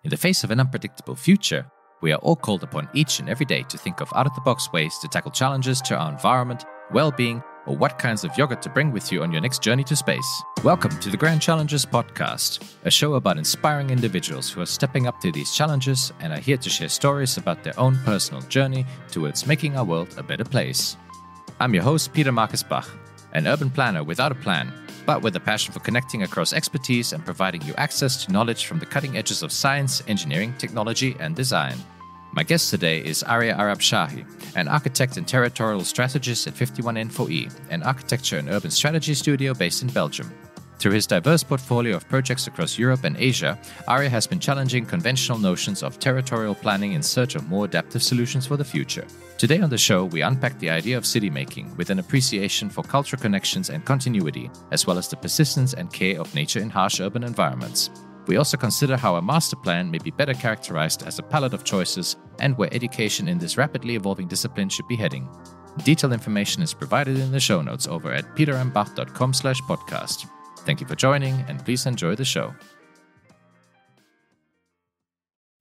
In the face of an unpredictable future, we are all called upon each and every day to think of out-of-the-box ways to tackle challenges to our environment, well-being, or what kinds of yogurt to bring with you on your next journey to space. Welcome to the Grand Challenges Podcast, a show about inspiring individuals who are stepping up to these challenges and are here to share stories about their own personal journey towards making our world a better place. I'm your host, Peter Marcus Bach, an urban planner without a plan, but with a passion for connecting across expertise and providing you access to knowledge from the cutting edges of science, engineering, technology, and design. My guest today is Arya Arabshahi, an architect and territorial strategist at 51N4E, an architecture and urban strategy studio based in Belgium. Through his diverse portfolio of projects across Europe and Asia, Arya has been challenging conventional notions of territorial planning in search of more adaptive solutions for the future. Today on the show, we unpack the idea of city making with an appreciation for cultural connections and continuity, as well as the persistence and care of nature in harsh urban environments. We also consider how a master plan may be better characterized as a palette of choices and where education in this rapidly evolving discipline should be heading. Detailed information is provided in the show notes over at petermbach.com/podcast. Thank you for joining, and please enjoy the show.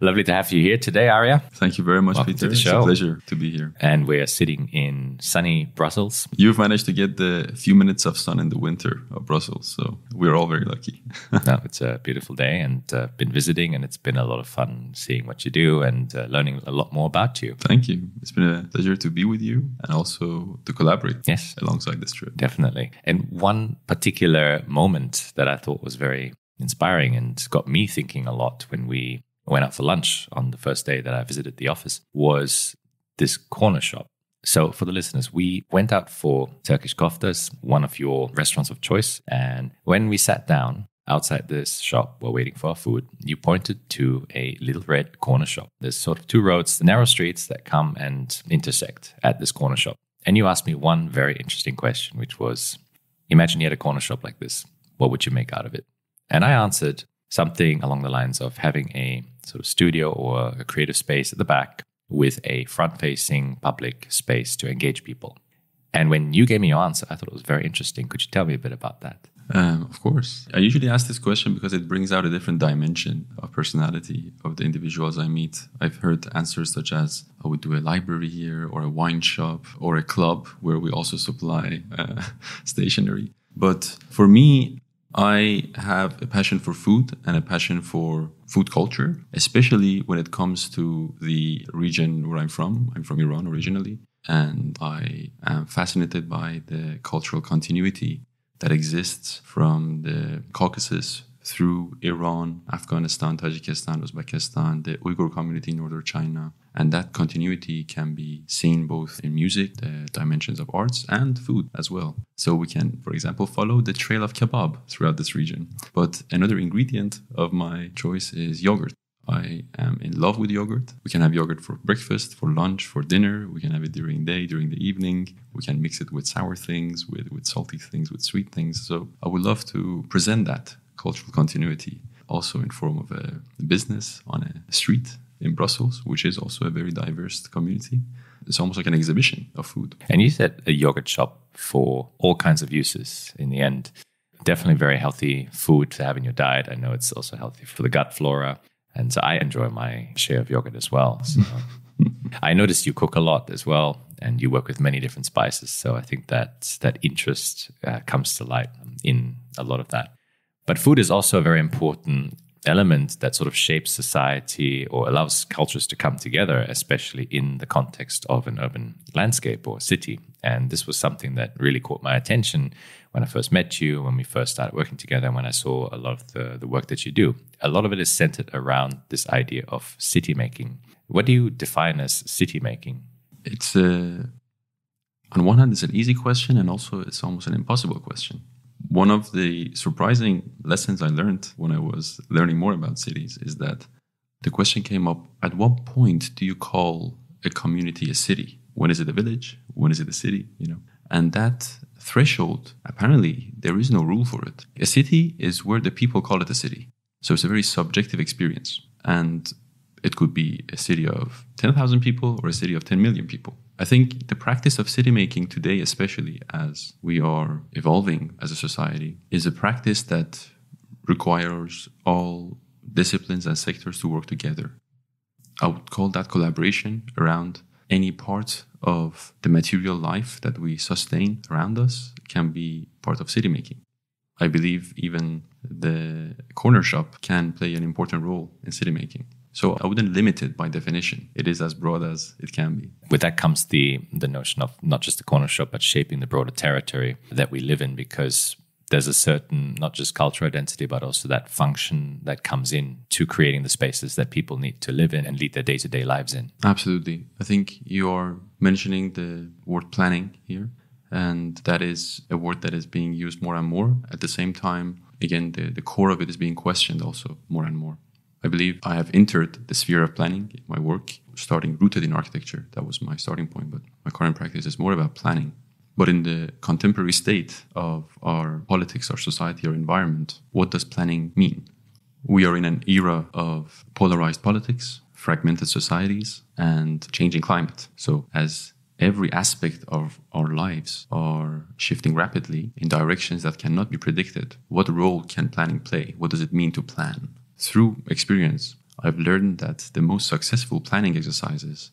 Lovely to have you here today, Arya. Thank you very much, Welcome Peter. to the It's show. a pleasure to be here. And we are sitting in sunny Brussels. You've managed to get the few minutes of sun in the winter of Brussels, so we're all very lucky. No, it's a beautiful day, and been visiting, and it's been a lot of fun seeing what you do and learning a lot more about you. Thank you. It's been a pleasure to be with you and also to collaborate Yes, alongside this trip. definitely. And one particular moment that I thought was very inspiring and got me thinking a lot when we went out for lunch on the first day that I visited the office was this corner shop. So for the listeners, we went out for Turkish koftas, one of your restaurants of choice. And when we sat down outside this shop while waiting for our food, you pointed to a little red corner shop. There's sort of two roads, narrow streets that come and intersect at this corner shop. And you asked me one very interesting question, which was, imagine you had a corner shop like this. What would you make out of it? And I answered something along the lines of having a sort of studio or a creative space at the back with a front-facing public space to engage people. And when you gave me your answer, I thought it was very interesting. Could you tell me a bit about that? Of course. I usually ask this question because it brings out a different dimension of personality of the individuals I meet. I've heard answers such as, I would do a library here, or a wine shop, or a club where we also supply stationery. But for me, I have a passion for food and a passion for food culture, especially when it comes to the region where I'm from. I'm from Iran originally, and I am fascinated by the cultural continuity that exists from the Caucasus through Iran, Afghanistan, Tajikistan, Uzbekistan, the Uyghur community in northern China. And that continuity can be seen both in music, the dimensions of arts, and food as well. So we can, for example, follow the trail of kebab throughout this region. But another ingredient of my choice is yogurt. I am in love with yogurt. We can have yogurt for breakfast, for lunch, for dinner. We can have it during the day, during the evening. We can mix it with sour things, with salty things, with sweet things. So I would love to present that cultural continuity also in form of a business on a street in Brussels, which is also a very diverse community. It's almost like an exhibition of food. And you said a yogurt shop for all kinds of uses in the end. Definitely very healthy food to have in your diet. I know it's also healthy for the gut flora. And so I enjoy my share of yogurt as well. So I noticed you cook a lot as well, and you work with many different spices. So I think that interest comes to light in a lot of that. But food is also a very important element that sort of shapes society or allows cultures to come together, especially in the context of an urban landscape or city. And this was something that really caught my attention when I first met you, when we first started working together, and when I saw a lot of the work that you do. A lot of it is centered around this idea of city making. What do you define as city making? It's on one hand, it's an easy question, and also it's almost an impossible question. One of the surprising lessons I learned when I was learning more about cities is that the question came up, at what point do you call a community a city? When is it a village? When is it a city? And that threshold, apparently, there is no rule for it. A city is where the people call it a city. So it's a very subjective experience. And it could be a city of 10,000 people or a city of 10 million people. I think the practice of city making today, especially as we are evolving as a society, is a practice that requires all disciplines and sectors to work together. I would call that collaboration around any part of the material life that we sustain around us can be part of Citymaking. I believe even the corner shop can play an important role in Citymaking. So I wouldn't limit it by definition. It is as broad as it can be. With that comes the notion of not just the corner shop, but shaping the broader territory that we live in, because there's a certain, not just cultural identity, but also that function that comes in to creating the spaces that people need to live in and lead their day-to-day lives in. Absolutely. I think you are mentioning the word planning here, and that is a word that is being used more and more. At the same time, again, the core of it is being questioned also more and more. I believe I have entered the sphere of planning in my work, starting rooted in architecture. That was my starting point, but my current practice is more about planning. But in the contemporary state of our politics, our society, our environment, what does planning mean? We are in an era of polarized politics, fragmented societies, and changing climate. So as every aspect of our lives are shifting rapidly in directions that cannot be predicted, what role can planning play? What does it mean to plan? Through experience, I've learned that the most successful planning exercises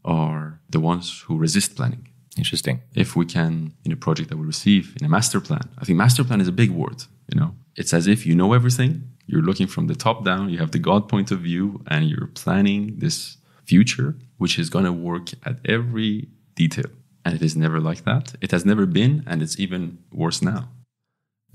are the ones who resist planning. Interesting. If we can, in a project that we receive, in a master plan, I think master plan is a big word, It's as if you know everything, you're looking from the top down, you have the God point of view, and you're planning this future, which is going to work at every detail. And it is never like that. It has never been, and it's even worse now.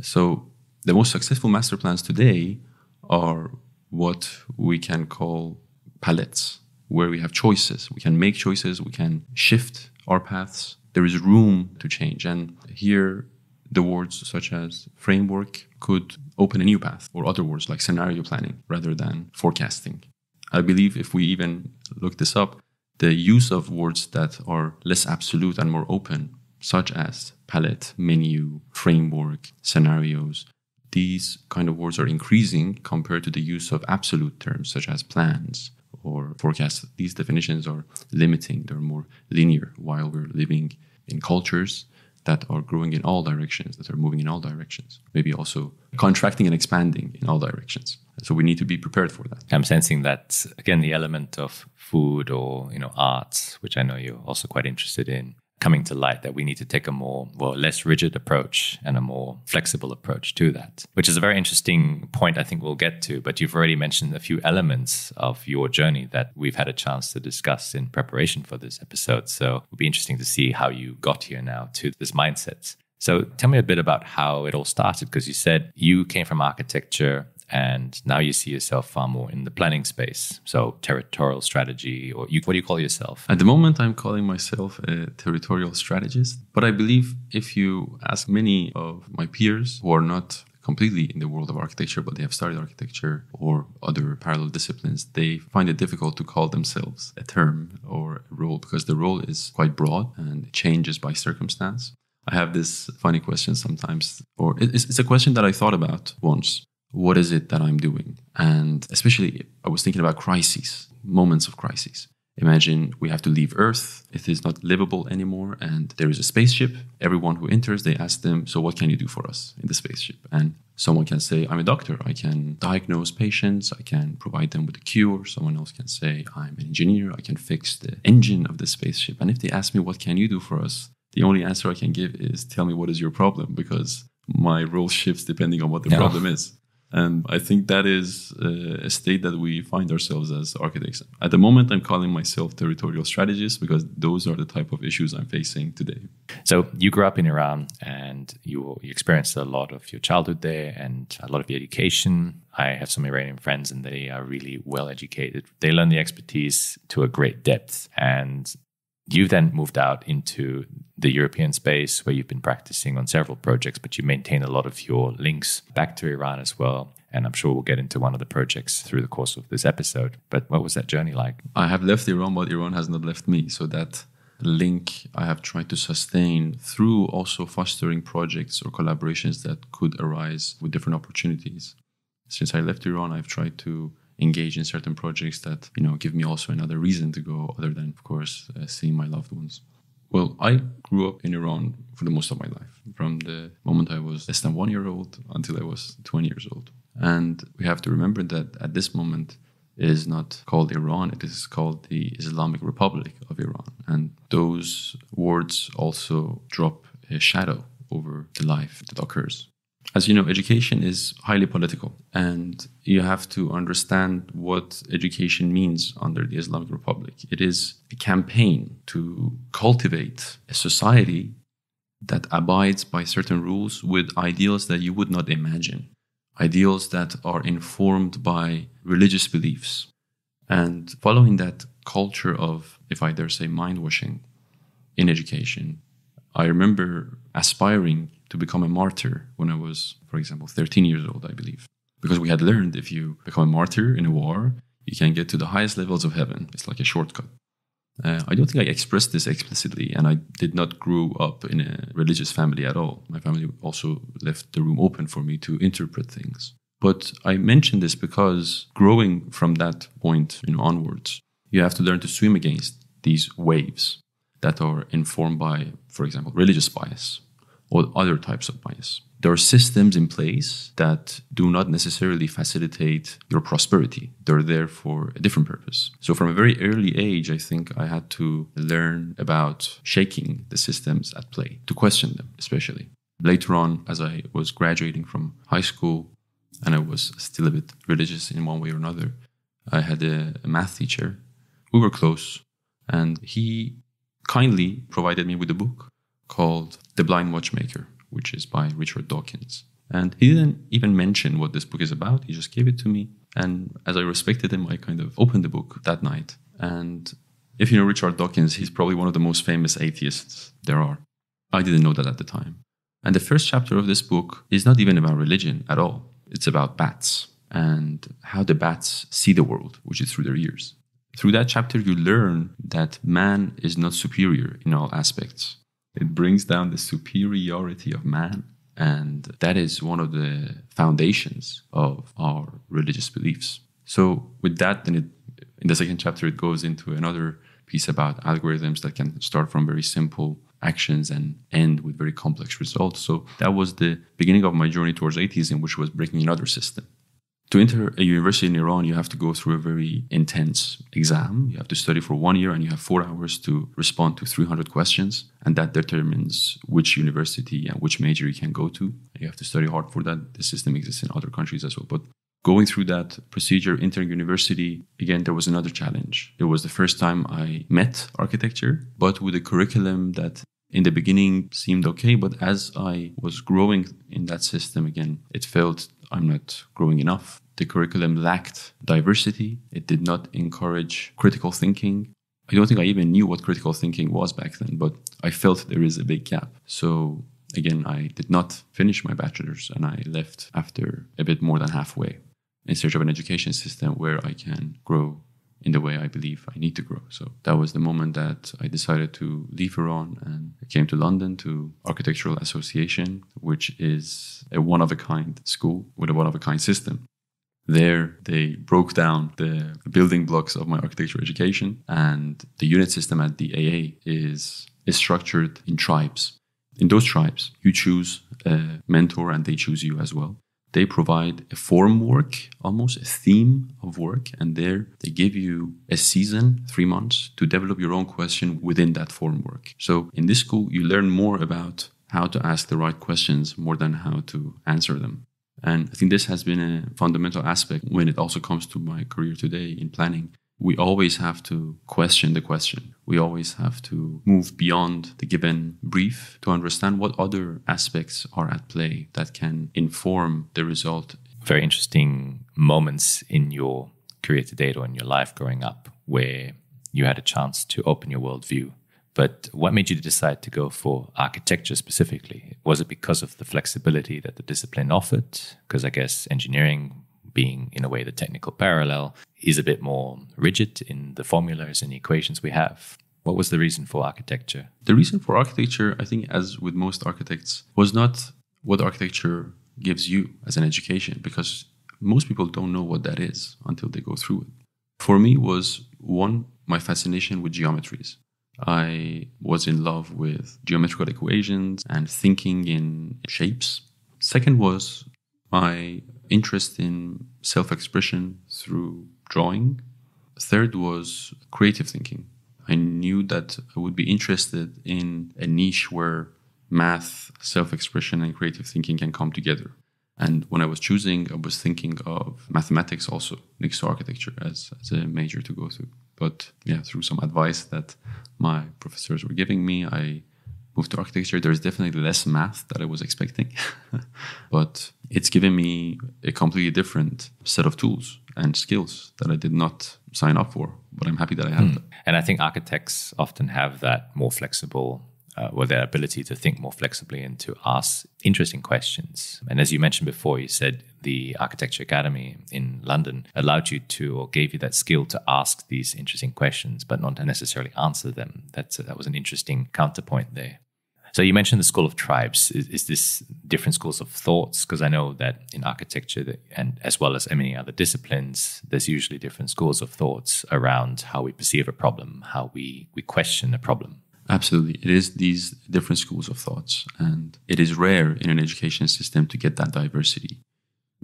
So the most successful master plans today are what we can call palettes, where we have choices. We can make choices, we can shift our paths. There is room to change. And here, the words such as framework could open a new path, or other words like scenario planning rather than forecasting. I believe if we even look this up, the use of words that are less absolute and more open, such as palette, menu, framework, scenarios, these kind of words are increasing compared to the use of absolute terms such as plans or forecasts. These definitions are limiting, they're more linear, while we're living in cultures that are growing in all directions, that are moving in all directions, maybe also contracting and expanding in all directions. So we need to be prepared for that. I'm sensing that, again, the element of food or, art, which I know you're also quite interested in, coming to light, that we need to take a less rigid approach and a more flexible approach to that, which is a very interesting point I think we'll get to. But you've already mentioned a few elements of your journey that we've had a chance to discuss in preparation for this episode. So it'll be interesting to see how you got here now to this mindset. So tell me a bit about how it all started, because you said you came from architecture and now you see yourself far more in the planning space. So territorial strategy, or what do you call yourself? At the moment, I'm calling myself a territorial strategist. But I believe if you ask many of my peers who are not completely in the world of architecture, but they have studied architecture or other parallel disciplines, they find it difficult to call themselves a term or a role, because the role is quite broad and it changes by circumstance. I have this funny question sometimes, or it's a question that I thought about once. What is it that I'm doing? And especially, I was thinking about crises, moments of crises. Imagine we have to leave Earth. It is not livable anymore. And there is a spaceship. Everyone who enters, they ask them, so what can you do for us in the spaceship? And someone can say, I'm a doctor. I can diagnose patients. I can provide them with a cure. Someone else can say, I'm an engineer. I can fix the engine of the spaceship. And if they ask me, what can you do for us? The only answer I can give is, tell me what is your problem, because my role shifts depending on what the problem is. And I think that is a state that we find ourselves as architects. At the moment, I'm calling myself territorial strategist, because those are the type of issues I'm facing today. So you grew up in Iran and you experienced a lot of your childhood there and a lot of your education. I have some Iranian friends and they are really well educated. They learn the expertise to a great depth. And you then moved out into the European space where you've been practicing on several projects, but you maintain a lot of your links back to Iran as well. And I'm sure we'll get into one of the projects through the course of this episode. But what was that journey like? I have left Iran, but Iran has not left me. So that link I have tried to sustain through also fostering projects or collaborations that could arise with different opportunities. Since I left Iran, I've tried to engage in certain projects that, give me also another reason to go, other than, of course, seeing my loved ones. Well, I grew up in Iran for the most of my life, from the moment I was less than 1 year old until I was 20 years old. And we have to remember that at this moment, it is not called Iran, it is called the Islamic Republic of Iran. And those words also drop a shadow over the life that occurs. As you know, education is highly political, and you have to understand what education means under the Islamic Republic. It is a campaign to cultivate a society that abides by certain rules with ideals that you would not imagine. Ideals that are informed by religious beliefs. And following that culture of, if I dare say, mind-washing in education, I remember aspiring to become a martyr when I was, for example, 13 years old, I believe. Because we had learned if you become a martyr in a war, you can get to the highest levels of heaven. It's like a shortcut. I don't think I expressed this explicitly, and I did not grow up in a religious family at all. My family also left the room open for me to interpret things. But I mention this because growing from that point onwards, you have to learn to swim against these waves that are informed by, for example, religious bias or other types of bias. There are systems in place that do not necessarily facilitate your prosperity. They're there for a different purpose. So from a very early age, I think I had to learn about shaking the systems at play, to question them especially. Later on, as I was graduating from high school, and I was still a bit religious in one way or another, I had a math teacher. We were close, and he kindly provided me with a book called The Blind Watchmaker, which is by Richard Dawkins. And he didn't even mention what this book is about. He just gave it to me. And as I respected him, I kind of opened the book that night. And if you know Richard Dawkins, he's probably one of the most famous atheists there are. I didn't know that at the time. And the first chapter of this book is not even about religion at all. It's about bats and how the bats see the world, which is through their ears. Through that chapter, you learn that man is not superior in all aspects. It brings down the superiority of man. And that is one of the foundations of our religious beliefs. So with that, then in the second chapter, it goes into another piece about algorithms that can start from very simple actions and end with very complex results. So that was the beginning of my journey towards atheism, which was breaking another system. To enter a university in Iran, you have to go through a very intense exam. You have to study for 1 year and you have 4 hours to respond to 300 questions. And that determines which university and which major you can go to. You have to study hard for that. The system exists in other countries as well. But going through that procedure, entering university, again, there was another challenge. It was the first time I met architecture, but with a curriculum that in the beginning seemed okay. But as I was growing in that system, again, it felt I'm not growing enough. The curriculum lacked diversity. It did not encourage critical thinking. I don't think I even knew what critical thinking was back then, but I felt there is a big gap. So again, I did not finish my bachelor's and I left after a bit more than halfway in search of an education system where I can grow in the way I believe I need to grow. So that was the moment that I decided to leave Iran and I came to London to Architectural Association, which is a one-of-a-kind school with a one-of-a-kind system. There, they broke down the building blocks of my architectural education, and the unit system at the AA is structured in tribes. In those tribes, you choose a mentor and they choose you as well. They provide a form work, almost a theme of work, and there they give you a season, 3 months, to develop your own question within that form work. So in this school, you learn more about how to ask the right questions more than how to answer them. And I think this has been a fundamental aspect when it also comes to my career today in planning. We always have to question the question. We always have to move beyond the given brief to understand what other aspects are at play that can inform the result. Very interesting moments in your career to date or in your life growing up where you had a chance to open your worldview. But what made you decide to go for architecture specifically? Was it because of the flexibility that the discipline offered? Because I guess engineering, being in a way the technical parallel, is a bit more rigid in the formulas and the equations we have. What was the reason for architecture? The reason for architecture, I think, as with most architects, was not what architecture gives you as an education, because most people don't know what that is until they go through it. For me was, one, my fascination with geometries. I was in love with geometrical equations and thinking in shapes. Second was my interest in self-expression through drawing. Third was creative thinking. I knew that I would be interested in a niche where math, self-expression, and creative thinking can come together. And when I was choosing, I was thinking of mathematics also next to architecture as a major to go through. But yeah, through some advice that my professors were giving me, I moved to architecture. There's definitely less math that I was expecting, but it's given me a completely different set of tools and skills that I did not sign up for, but I'm happy that I had them. And I think architects often have that more flexible or their ability to think more flexibly and to ask interesting questions. And as you mentioned before, you said the Architecture Academy in London allowed you to, or gave you that skill to ask these interesting questions, but not to necessarily answer them. That was an interesting counterpoint there. So you mentioned the School of Tribes. Is this different schools of thoughts? Because I know that in architecture, and as well as many other disciplines, there's usually different schools of thoughts around how we perceive a problem, how we question a problem. Absolutely. It is these different schools of thoughts, and it is rare in an education system to get that diversity.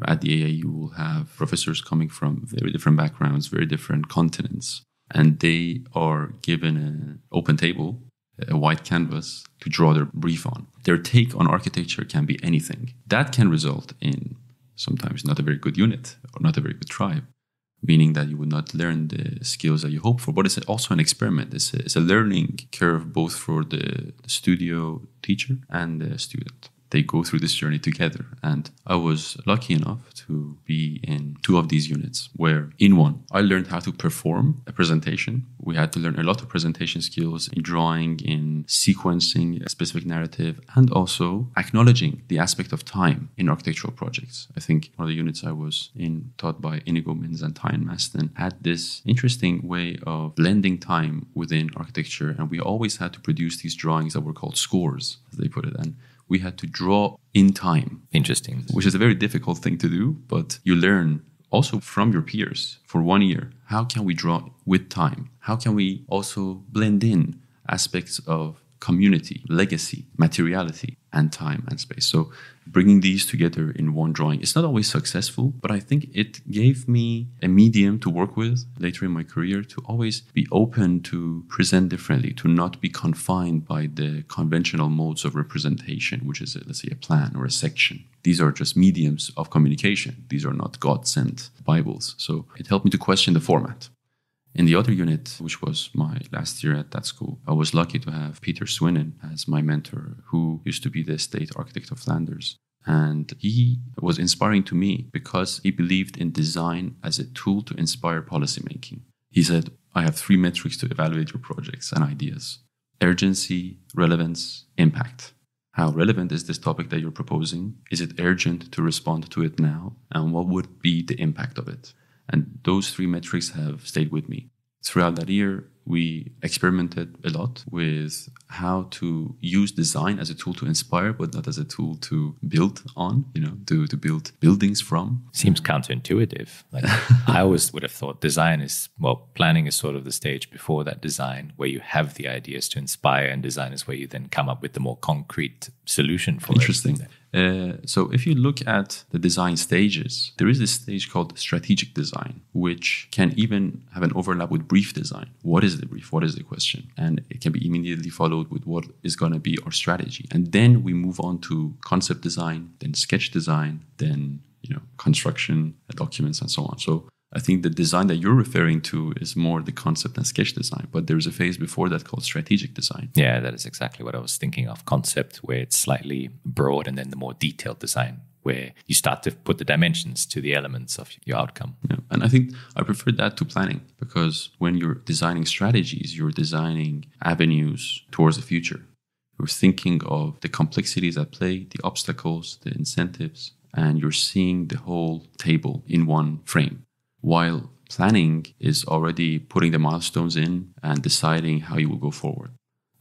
At the AA, you will have professors coming from very different backgrounds, very different continents, and they are given an open table, a white canvas to draw their brief on. Their take on architecture can be anything. That can result in sometimes not a very good unit or not a very good tribe, meaning that you would not learn the skills that you hope for. But it's also an experiment. It's a learning curve both for the studio teacher and the student. They go through this journey together. And I was lucky enough to be in 2 of these units where in one, I learned how to perform a presentation. We had to learn a lot of presentation skills in drawing, in sequencing a specific narrative, and also acknowledging the aspect of time in architectural projects. I think one of the units I was in, taught by Inigo Minz and Tyne Maston, had this interesting way of blending time within architecture. And we always had to produce these drawings that were called scores, as they put it. And we had to draw in time. Interesting. Which is a very difficult thing to do, but you learn also from your peers for 1 year. How can we draw with time? How can we also blend in aspects of community, legacy, materiality, and time and space? So bringing these together in one drawing, it's not always successful, but I think it gave me a medium to work with later in my career to always be open to present differently, to not be confined by the conventional modes of representation, which is, let's say, a plan or a section. These are just mediums of communication. These are not God-sent Bibles. So it helped me to question the format. In the other unit, which was my last year at that school, I was lucky to have Peter Swinnen as my mentor, who used to be the state architect of Flanders. And he was inspiring to me because he believed in design as a tool to inspire policymaking. He said, I have 3 metrics to evaluate your projects and ideas: urgency, relevance, impact. How relevant is this topic that you're proposing? Is it urgent to respond to it now? And what would be the impact of it? And those 3 metrics have stayed with me. Throughout that year, we experimented a lot with how to use design as a tool to inspire, but not as a tool to build on, to build buildings from. Seems counterintuitive. Like, I always would have thought planning is sort of the stage before that design, where you have the ideas to inspire, and design is where you then come up with the more concrete solution for it. Interesting. So if you look at the design stages, there is this stage called strategic design, which can even have an overlap with brief design. What is the brief? What is the question? And it can be immediately followed with what is going to be our strategy. And then we move on to concept design, then sketch design, then construction, documents, and so on. So I think the design that you're referring to is more the concept and sketch design, but there's a phase before that called strategic design. Yeah, that is exactly what I was thinking of. Concept, where it's slightly broad, and then the more detailed design, where you start to put the dimensions to the elements of your outcome. Yeah, and I think I prefer that to planning, because when you're designing strategies, you're designing avenues towards the future. You're thinking of the complexities at play, the obstacles, the incentives, and you're seeing the whole table in one frame. While planning is already putting the milestones in and deciding how you will go forward.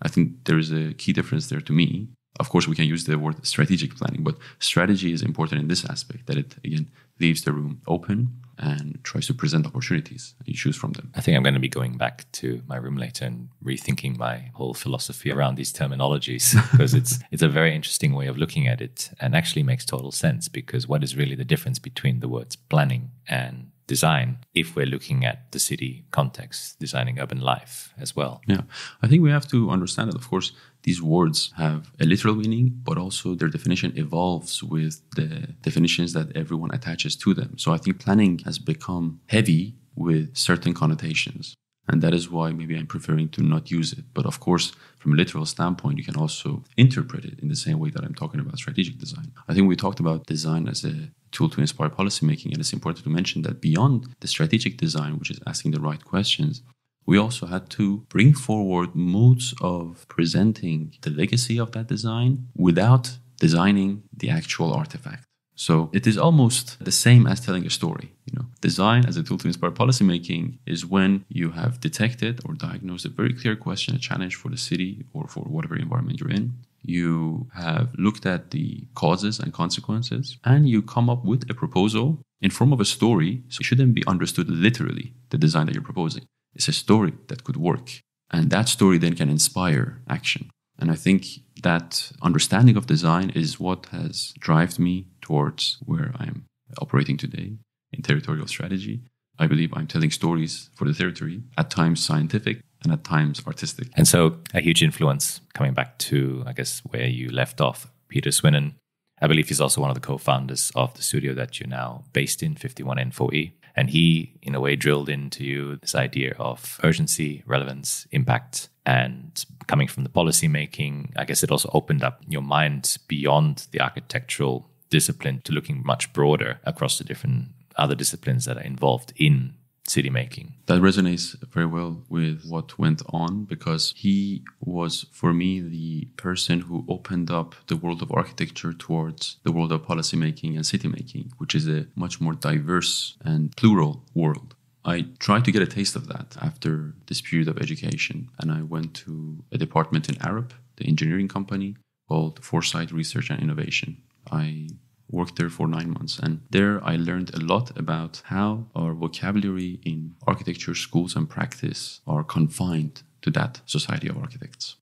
I think there is a key difference there to me. Of course, we can use the word strategic planning, but strategy is important in this aspect, that it, again, leaves the room open and tries to present opportunities. You choose from them. I think I'm going to be going back to my room later and rethinking my whole philosophy around these terminologies because it's a very interesting way of looking at it and actually makes total sense, because what is really the difference between the words planning and design if we're looking at the city context, designing urban life as well? Yeah, I think we have to understand that, of course, these words have a literal meaning, but also their definition evolves with the definitions that everyone attaches to them. So I think planning has become heavy with certain connotations. And that is why maybe I'm preferring to not use it. But of course, from a literal standpoint, you can also interpret it in the same way that I'm talking about strategic design. I think we talked about design as a tool to inspire policymaking. And it's important to mention that beyond the strategic design, which is asking the right questions, we also had to bring forward modes of presenting the legacy of that design without designing the actual artifact. So it is almost the same as telling a story. Design as a tool to inspire policymaking is when you have detected or diagnosed a very clear question, a challenge for the city or for whatever environment you're in. You have looked at the causes and consequences, and you come up with a proposal in form of a story. So it shouldn't be understood literally, the design that you're proposing. It's a story that could work. And that story then can inspire action. And I think that understanding of design is what has driven me towards where I'm operating today in territorial strategy. I believe I'm telling stories for the territory, at times scientific and at times artistic. And so a huge influence, coming back to, I guess, where you left off, Peter Swinnen. I believe he's also one of the co-founders of the studio that you're now based in, 51N4E. And he, in a way, drilled into you this idea of urgency, relevance, impact. And coming from the policy making, I guess it also opened up your mind beyond the architectural discipline to looking much broader across the different other disciplines that are involved in city making. That resonates very well with what went on, because he was, for me, the person who opened up the world of architecture towards the world of policy making and city making, which is a much more diverse and plural world. I tried to get a taste of that after this period of education, and I went to a department in Arab, the engineering company, called Foresight Research and Innovation. I worked there for 9 months, and there I learned a lot about how our vocabulary in architecture schools and practice are confined to that society of architects.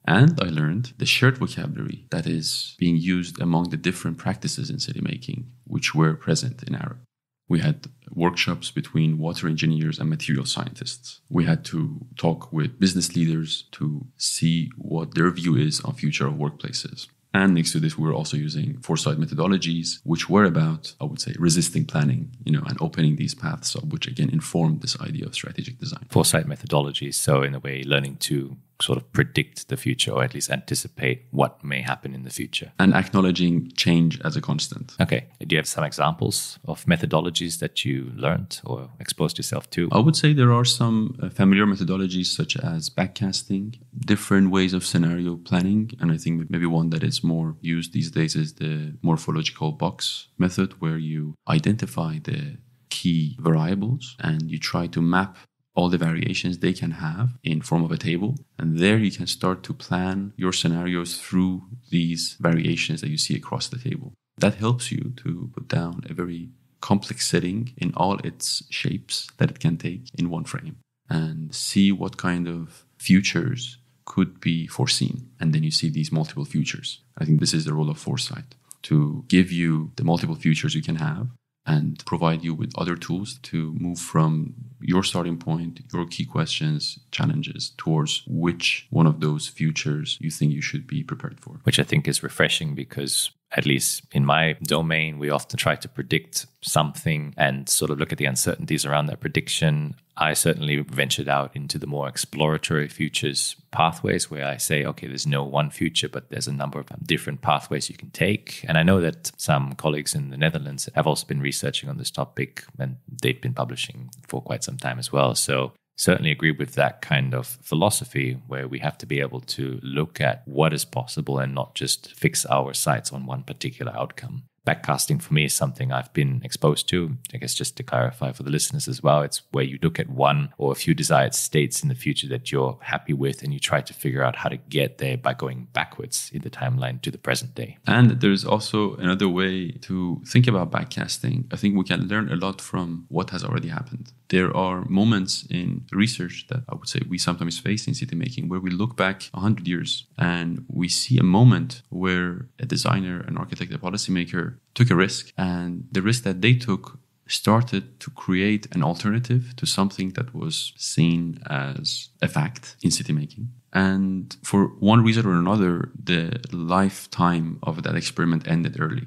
And I learned the shared vocabulary that is being used among the different practices in city making, which were present in Arab. We had workshops between water engineers and material scientists. We had to talk with business leaders to see what their view is on future of workplaces. And next to this, we were also using foresight methodologies, which were about, I would say, resisting planning, and opening these paths up, which again informed this idea of strategic design. Foresight methodologies, so in a way, learning to sort of predict the future, or at least anticipate what may happen in the future. And acknowledging change as a constant. Okay. Do you have some examples of methodologies that you learned or exposed yourself to? I would say there are some familiar methodologies such as backcasting, different ways of scenario planning. And I think maybe one that is more used these days is the morphological box method, where you identify the key variables and you try to map all the variations they can have in form of a table. And there you can start to plan your scenarios through these variations that you see across the table. That helps you to put down a very complex setting in all its shapes that it can take in one frame and see what kind of futures could be foreseen. And then you see these multiple futures. I think this is the role of foresight, to give you the multiple futures you can have and provide you with other tools to move from your starting point, your key questions, challenges, towards which one of those futures you think you should be prepared for. Which I think is refreshing, because at least in my domain, we often try to predict something and sort of look at the uncertainties around that prediction. I certainly ventured out into the more exploratory futures pathways, where I say, okay, there's no one future, but there's a number of different pathways you can take. And I know that some colleagues in the Netherlands have also been researching on this topic, and they've been publishing for quite some time as well. So certainly agree with that kind of philosophy, where we have to be able to look at what is possible and not just fix our sights on one particular outcome. Backcasting for me is something I've been exposed to. I guess just to clarify for the listeners as well, it's where you look at one or a few desired states in the future that you're happy with, and you try to figure out how to get there by going backwards in the timeline to the present day. And there's also another way to think about backcasting. I think we can learn a lot from what has already happened. There are moments in research that I would say we sometimes face in city making where we look back 100 years and we see a moment where a designer, an architect, a policymaker took a risk, and the risk that they took started to create an alternative to something that was seen as a fact in city making. And for one reason or another, the lifetime of that experiment ended early.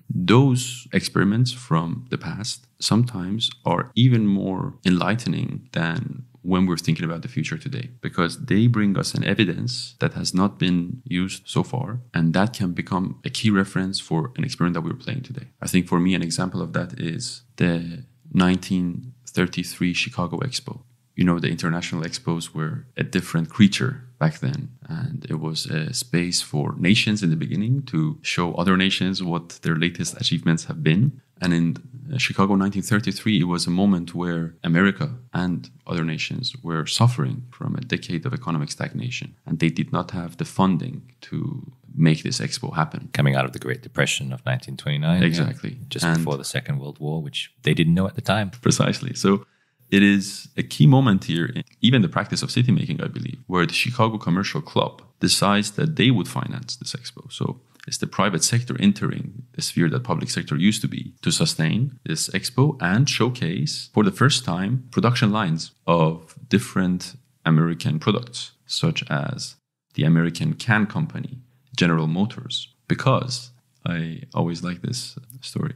Those experiments from the past sometimes are even more enlightening than when we're thinking about the future today, because they bring us an evidence that has not been used so far, and that can become a key reference for an experiment that we're playing today. I think for me, an example of that is the 1933 Chicago Expo. You know, the international expos were a different creature back then, and it was a space for nations in the beginning to show other nations what their latest achievements have been. And in Chicago 1933, it was a moment where America and other nations were suffering from a decade of economic stagnation, and they did not have the funding to make this expo happen. Coming out of the Great Depression of 1929. Exactly. Yeah, just before the Second World War, which they didn't know at the time. Precisely. So it is a key moment here, in even the practice of city making, I believe, where the Chicago Commercial Club decides that they would finance this expo. So it's the private sector entering the sphere that public sector used to be to sustain this expo and showcase for the first time production lines of different American products, such as the American can company, General Motors, because I always like this story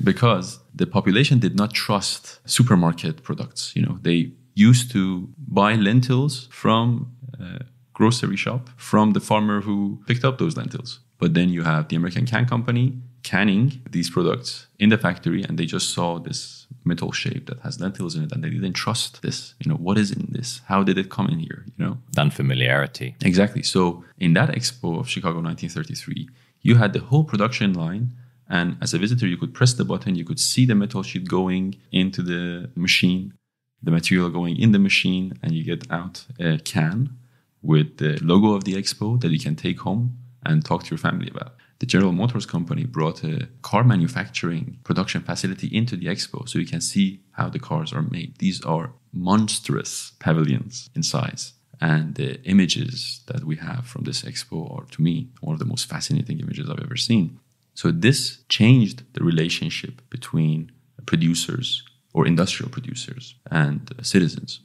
because the population did not trust supermarket products. You know, they used to buy lentils from a grocery shop from the farmer who picked up those lentils. But then you have the American Can Company canning these products in the factory, and they just saw this metal shape that has lentils in it, and they didn't trust this. You know, what is in this? How did it come in here? You know, unfamiliarity. Exactly. So in that expo of Chicago 1933, you had the whole production line, and as a visitor, you could press the button, you could see the metal sheet going into the machine, the material going in the machine, and you get out a can with the logo of the expo that you can take home and talk to your family about. The General Motors company brought a car manufacturing production facility into the expo so you can see how the cars are made. These are monstrous pavilions in size. And the images that we have from this expo are, to me, one of the most fascinating images I've ever seen. So this changed the relationship between producers or industrial producers and citizens.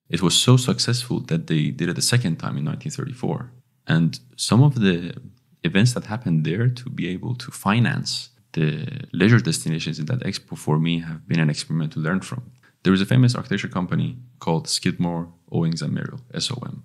It was so successful that they did it a second time in 1934. And some of the events that happened there to be able to finance the leisure destinations in that expo for me have been an experiment to learn from. There is a famous architecture company called Skidmore, Owings & Merrill, SOM.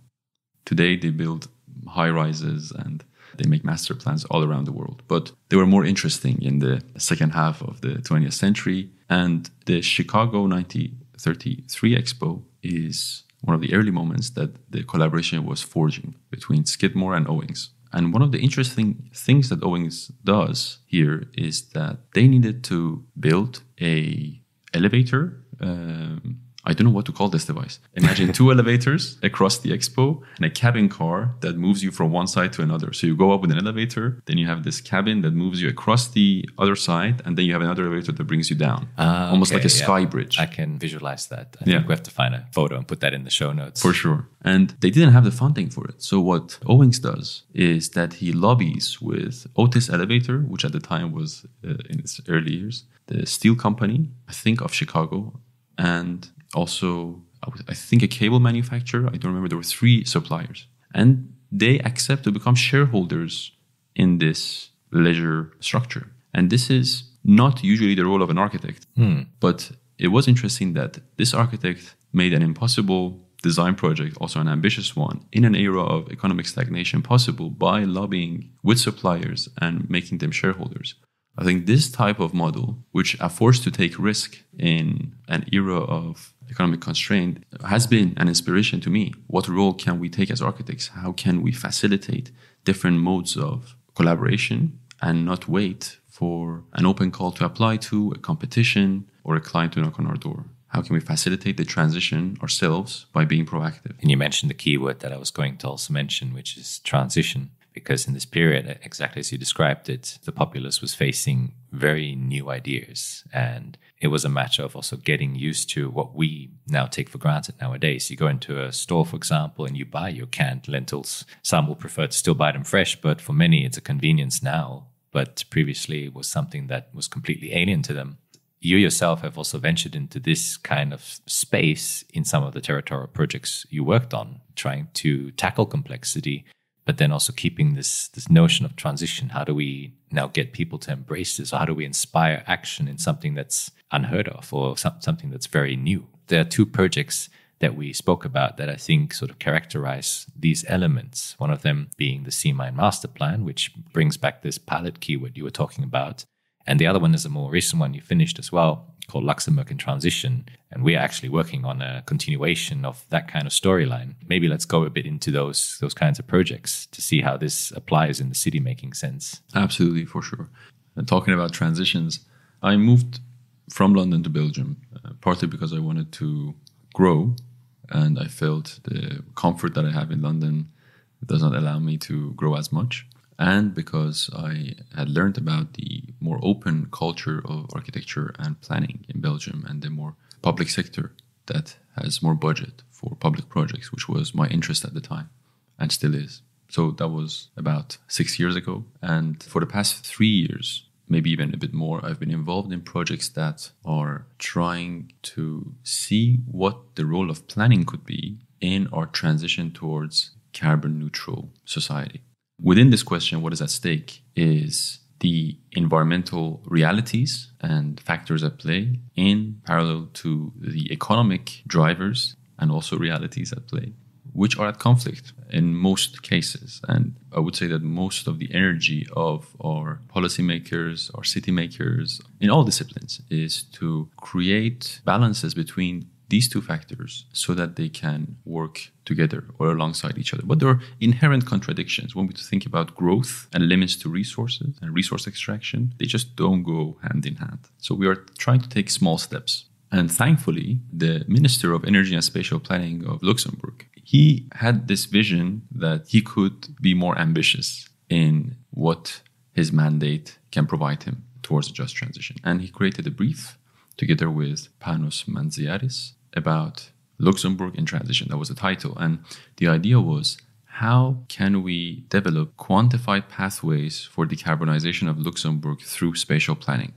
Today they build high-rises and they make master plans all around the world. But they were more interesting in the second half of the 20th century. And the Chicago 1933 Expo is one of the early moments that the collaboration was forging between Skidmore and Owings. And one of the interesting things that Owings does here is that they needed to build a elevator. I don't know what to call this device. Imagine two elevators across the expo and a cabin car that moves you from one side to another. So you go up with an elevator, then you have this cabin that moves you across the other side, and then you have another elevator that brings you down. Almost like a sky bridge. I can visualize that. I think we have to find a photo and put that in the show notes. For sure. And they didn't have the funding for it. So what Owings does is that he lobbies with Otis Elevator, which at the time was in its early years, the steel company, I think of Chicago, and also, I think a cable manufacturer. I don't remember. There were three suppliers. And they accept to become shareholders in this leisure structure. And this is not usually the role of an architect. But it was interesting that this architect made an impossible design project, also an ambitious one, in an era of economic stagnation possible by lobbying with suppliers and making them shareholders. I think this type of model, which are forced to take risk in an era of economic constraint, has been an inspiration to me. What role can we take as architects? How can we facilitate different modes of collaboration and not wait for an open call to apply to, a competition, or a client to knock on our door? How can we facilitate the transition ourselves by being proactive? And you mentioned the keyword that I was going to also mention, which is transition. Because in this period, exactly as you described it, the populace was facing very new ideas. And it was a matter of also getting used to what we now take for granted nowadays. You go into a store, for example, and you buy your canned lentils. Some will prefer to still buy them fresh, but for many, it's a convenience now. But previously, it was something that was completely alien to them. You yourself have also ventured into this kind of space in some of the territorial projects you worked on, trying to tackle complexity, but then also keeping this notion of transition. How do we now get people to embrace this? Or how do we inspire action in something that's unheard of or something that's very new? There are two projects that we spoke about that I think sort of characterize these elements. One of them being the Sea Mine Master Plan, which brings back this palette keyword you were talking about. And the other one is a more recent one you finished as well, called Luxembourg in Transition. And we are actually working on a continuation of that kind of storyline. Maybe let's go a bit into those kinds of projects to see how this applies in the city-making sense. Absolutely, for sure. And talking about transitions, I moved from London to Belgium, partly because I wanted to grow, and I felt the comfort that I have in London does not allow me to grow as much. And because I had learned about the more open culture of architecture and planning in Belgium and the more public sector that has more budget for public projects, which was my interest at the time and still is. So that was about 6 years ago. And for the past 3 years, maybe even a bit more, I've been involved in projects that are trying to see what the role of planning could be in our transition towards carbon neutral society. Within this question, what is at stake is the environmental realities and factors at play in parallel to the economic drivers and also realities at play, which are at conflict in most cases. And I would say that most of the energy of our policymakers, our city makers, in all disciplines, is to create balances between these two factors so that they can work together or alongside each other. But there are inherent contradictions. When we think about growth and limits to resources and resource extraction, they just don't go hand in hand. So we are trying to take small steps. And thankfully, the Minister of Energy and Spatial Planning of Luxembourg, he had this vision that he could be more ambitious in what his mandate can provide him towards a just transition. And he created a brief together with Panos Manziaris about Luxembourg in Transition. That was the title. And the idea was, how can we develop quantified pathways for decarbonization of Luxembourg through spatial planning?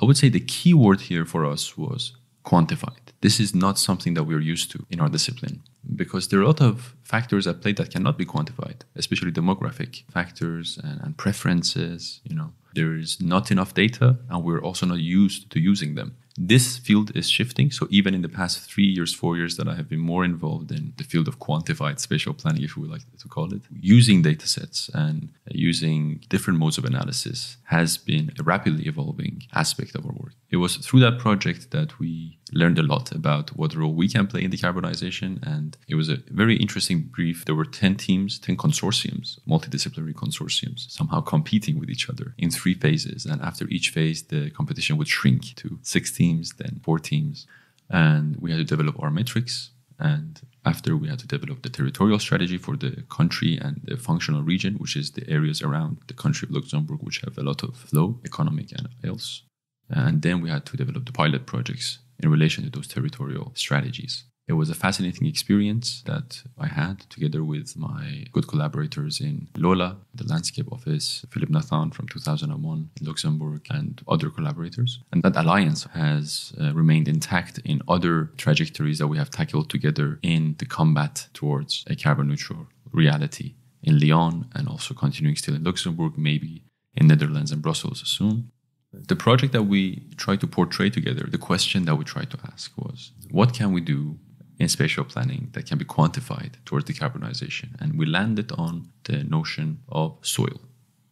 I would say the key word here for us was quantified. This is not something that we're used to in our discipline, because there are a lot of factors at play that cannot be quantified, especially demographic factors and preferences. There is not enough data, and we're also not used to using them. This field is shifting. So even in the past 3 years, 4 years that I have been more involved in the field of quantified spatial planning, if we would like to call it, using data sets and using different modes of analysis has been a rapidly evolving aspect of our work. It was through that project that we learned a lot about what role we can play in decarbonization. And it was a very interesting brief. There were 10 teams, 10 consortiums, multidisciplinary consortiums, somehow competing with each other in 3 phases. And after each phase, the competition would shrink to 6 teams, then 4 teams. And we had to develop our metrics. And after, we had to develop the territorial strategy for the country and the functional region, which is the areas around the country of Luxembourg, which have a lot of flow, economic and else. And then we had to develop the pilot projects in relation to those territorial strategies. It was a fascinating experience that I had together with my good collaborators in Lola, the landscape office, Philip Nathan from 2001 in Luxembourg, and other collaborators. And that alliance has remained intact in other trajectories that we have tackled together in the combat towards a carbon neutral reality in Lyon, and also continuing still in Luxembourg, maybe in Netherlands and Brussels soon. The project that we tried to portray together, the question that we tried to ask was, what can we do in spatial planning that can be quantified towards decarbonization? And we landed on the notion of soil.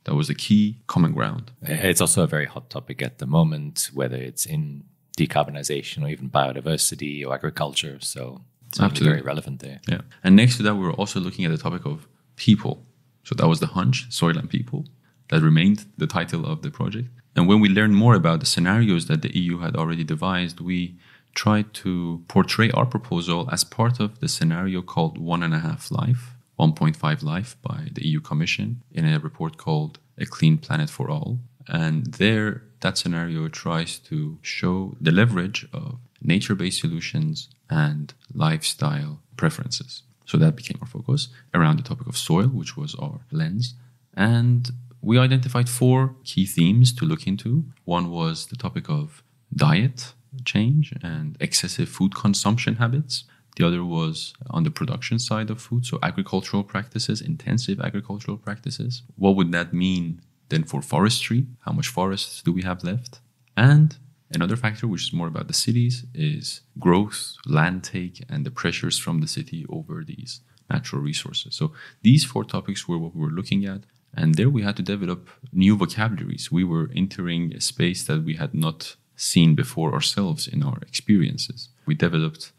That was the key common ground. It's also a very hot topic at the moment, whether it's in decarbonization or even biodiversity or agriculture. So it's absolutely very relevant there. Yeah. And next to that, we were also looking at the topic of people. So that was the hunch, soil and people. That remained the title of the project. And when we learned more about the scenarios that the EU had already devised, we tried to portray our proposal as part of the scenario called 1.5 Life, 1.5 Life by the EU Commission in a report called A Clean Planet for All. And there, that scenario tries to show the leverage of nature-based solutions and lifestyle preferences. So that became our focus around the topic of soil, which was our lens. And we identified 4 key themes to look into. One was the topic of diet change and excessive food consumption habits. The other was on the production side of food, so agricultural practices, intensive agricultural practices. What would that mean then for forestry? How much forests do we have left? And another factor, which is more about the cities, is growth, land take, and the pressures from the city over these natural resources. So these 4 topics were what we were looking at. And there we had to develop new vocabularies. We were entering a space that we had not seen before ourselves in our experiences. We developed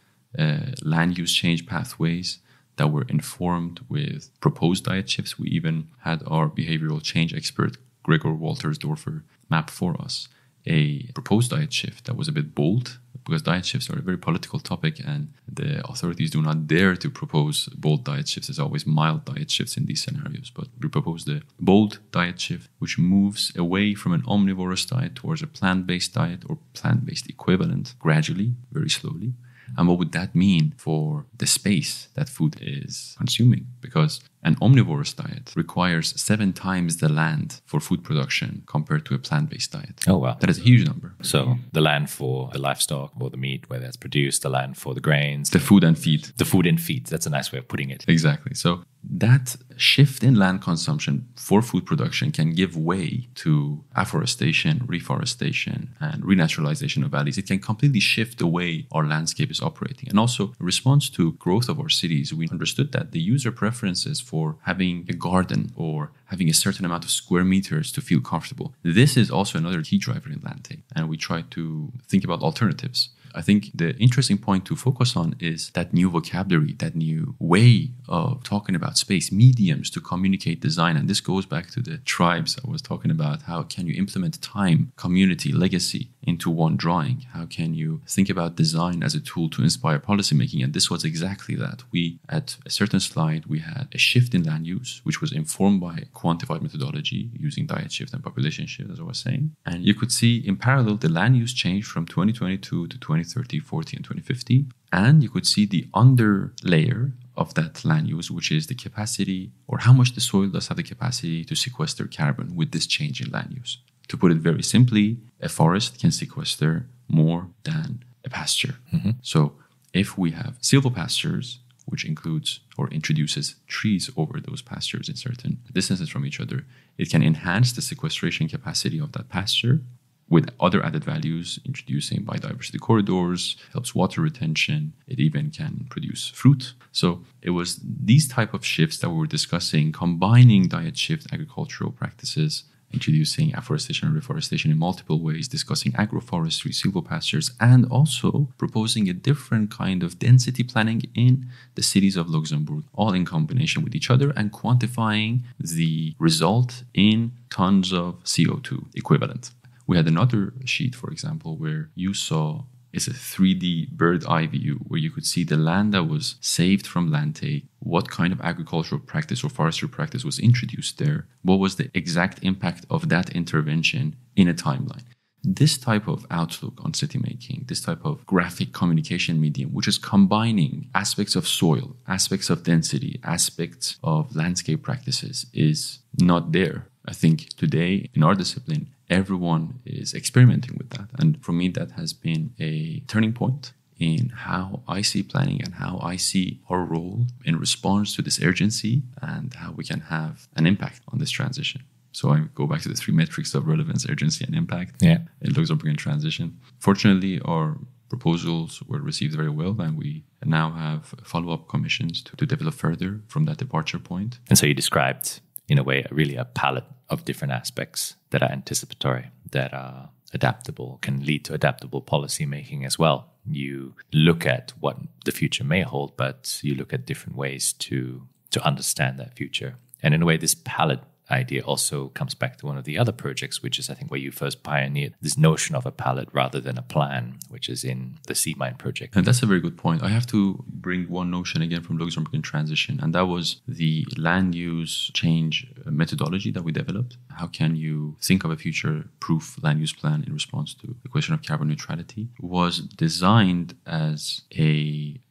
land use change pathways that were informed with proposed diet shifts. We even had our behavioral change expert, Gregor Waltersdorfer, map for us a proposed diet shift that was a bit bold, because diet shifts are a very political topic and the authorities do not dare to propose bold diet shifts. There's always mild diet shifts in these scenarios, but we proposed a bold diet shift which moves away from an omnivorous diet towards a plant-based diet or plant-based equivalent gradually, very slowly. And what would that mean for the space that food is consuming? Because an omnivorous diet requires 7 times the land for food production compared to a plant-based diet. Oh, wow. That is a huge number. So the land for the livestock or the meat, where that's produced, the land for the grains. The food and feed. The food and feed. That's a nice way of putting it. Exactly. So that shift in land consumption for food production can give way to afforestation, reforestation, and renaturalization of valleys. It can completely shift the way our landscape is operating. And also, in response to growth of our cities, we understood that the user preferences for having a garden or having a certain amount of square meters to feel comfortable, this is also another key driver in land take. And we try to think about alternatives. I think the interesting point to focus on is that new vocabulary, that new way of talking about space, mediums to communicate design. And this goes back to the tribes I was talking about. How can you implement time, community, legacy into one drawing? How can you think about design as a tool to inspire policymaking? And this was exactly that. We, at a certain slide, we had a shift in land use, which was informed by quantified methodology using diet shift and population shift, as I was saying. And you could see in parallel the land use change from 2022 to 2030, 40, and 2050. And you could see the underlayer of that land use, which is the capacity or how much the soil does have the capacity to sequester carbon with this change in land use. To put it very simply, a forest can sequester more than a pasture. Mm-hmm. So if we have silvopastures, which includes or introduces trees over those pastures in certain distances from each other, it can enhance the sequestration capacity of that pasture with other added values, introducing biodiversity corridors, helps water retention. It even can produce fruit. So it was these type of shifts that we were discussing, combining diet shift agricultural practices, introducing afforestation and reforestation in multiple ways, discussing agroforestry, silvopastures, and also proposing a different kind of density planning in the cities of Luxembourg, all in combination with each other, and quantifying the result in tons of CO2 equivalent. We had another sheet, for example, where you saw it's a 3D bird eye view where you could see the land that was saved from land take, what kind of agricultural practice or forestry practice was introduced there, what was the exact impact of that intervention in a timeline. This type of outlook on city making, this type of graphic communication medium, which is combining aspects of soil, aspects of density, aspects of landscape practices, is not there. I think today in our discipline, everyone is experimenting with that. And for me, that has been a turning point in how I see planning and how I see our role in response to this urgency and how we can have an impact on this transition. So I go back to the 3 metrics of relevance, urgency, and impact in Luxembourgian transition. Fortunately, our proposals were received very well, and we now have follow-up commissions to develop further from that departure point. And so you described, in a way, really a palette of different aspects that are anticipatory, that are adaptable, can lead to adaptable policy making as well. You look at what the future may hold, but you look at different ways to understand that future. And in a way, this palette idea also comes back to one of the other projects, which is, I think, where you first pioneered this notion of a palette rather than a plan, which is in the Citymaking project. And that's a very good point. I have to bring one notion again from Luxembourg in transition, and that was the land use change methodology that we developed. How can you think of a future-proof land use plan in response to the question of carbon neutrality? Was designed as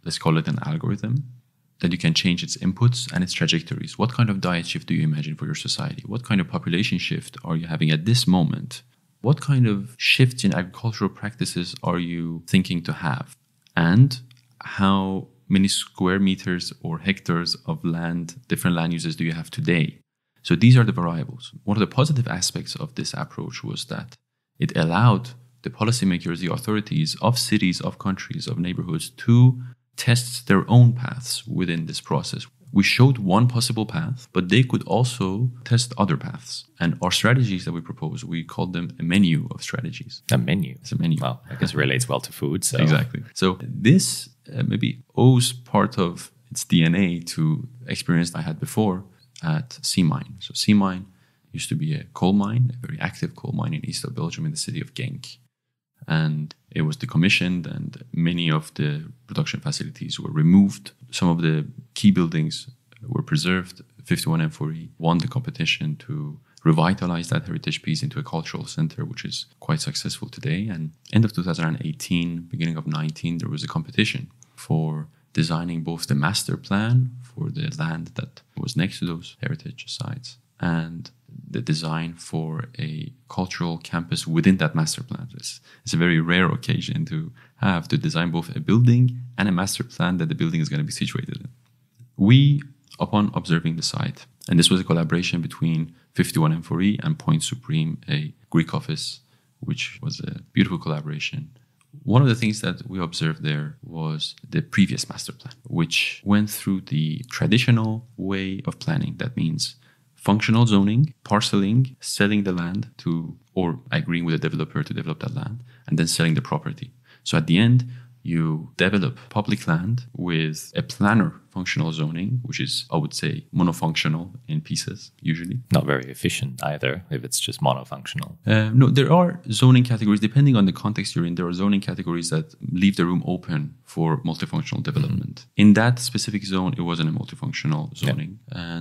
let's call it an algorithm, that you can change its inputs and its trajectories. What kind of diet shift do you imagine for your society? What kind of population shift are you having at this moment? What kind of shifts in agricultural practices are you thinking to have? And how many square meters or hectares of land, different land uses do you have today? So these are the variables. One of the positive aspects of this approach was that it allowed the policymakers, the authorities of cities, of countries, of neighborhoods to test their own paths within this process. We showed one possible path, but they could also test other paths. And our strategies that we propose, we called them a menu of strategies. A menu? It's a menu. Well, I guess it relates well to food. So. Exactly. So this maybe owes part of its DNA to experience I had before at Citymaking. So Citymaking used to be a coal mine, a very active coal mine in east of Belgium in the city of Genk. And it was decommissioned and many of the production facilities were removed. Some of the key buildings were preserved. 51M4E won the competition to revitalize that heritage piece into a cultural center, which is quite successful today. And end of 2018, beginning of 19, there was a competition for designing both the master plan for the land that was next to those heritage sites and the design for a cultural campus within that master plan. It's a very rare occasion to have to design both a building and a master plan that the building is going to be situated in. We, upon observing the site, and this was a collaboration between 51M4E and Point Supreme, a Greek office, which was a beautiful collaboration. One of the things that we observed there was the previous master plan, which went through the traditional way of planning. That means functional zoning, parceling, selling the land or agreeing with a developer to develop that land, and then selling the property. So at the end, you develop public land with a planner functional zoning, which is, I would say, monofunctional in pieces, usually. Not very efficient either, if it's just monofunctional. No, there are zoning categories, depending on the context you're in, there are zoning categories that leave the room open for multifunctional development. Mm-hmm. In that specific zone, it wasn't a multifunctional zoning. Yeah.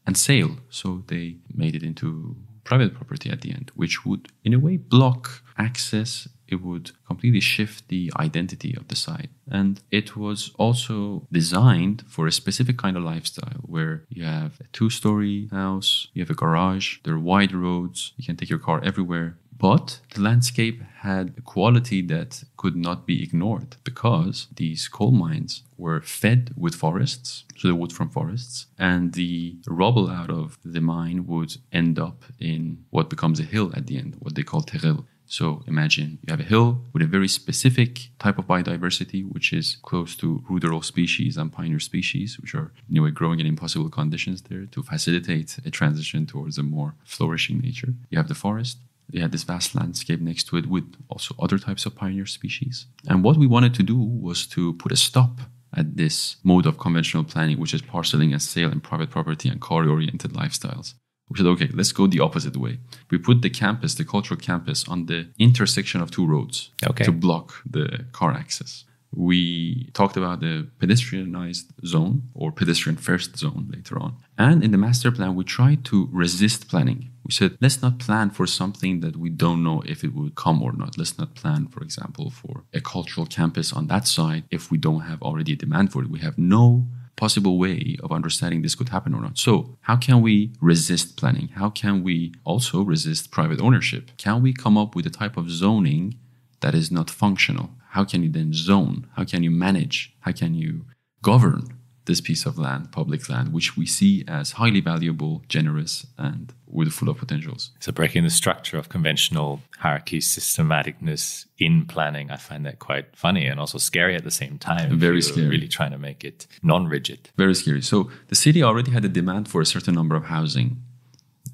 And sale. So they made it into private property at the end, which would, in a way, block access. It would completely shift the identity of the site. And it was also designed for a specific kind of lifestyle where you have a 2-story house, you have a garage, there are wide roads, you can take your car everywhere. But the landscape had a quality that could not be ignored because these coal mines were fed with forests, so the wood from forests, and the rubble out of the mine would end up in what becomes a hill at the end, what they call territorial. So imagine you have a hill with a very specific type of biodiversity, which is close to ruderal species and pioneer species, which are in a way growing in impossible conditions there to facilitate a transition towards a more flourishing nature. You have the forest. You had this vast landscape next to it with also other types of pioneer species. And what we wanted to do was to put a stop at this mode of conventional planning, which is parceling and sale and private property and car-oriented lifestyles. We said, okay, let's go the opposite way. We put the campus, the cultural campus, on the intersection of 2 roads to block the car access. We talked about the pedestrianized zone or pedestrian first zone later on. And in the master plan, we tried to resist planning. We said, let's not plan for something that we don't know if it would come or not. Let's not plan, for example, for a cultural campus on that side if we don't have already a demand for it. We have no possible way of understanding this could happen or not. So how can we resist planning? How can we also resist private ownership? Can we come up with a type of zoning that is not functional? How can you then zone? How can you manage? How can you govern this piece of land, public land, which we see as highly valuable, generous, and with full of potentials? So breaking the structure of conventional hierarchy, systematicness in planning, I find that quite funny and also scary at the same time. Very scary. Really trying to make it non-rigid. Very scary. So the city already had a demand for a certain number of housing.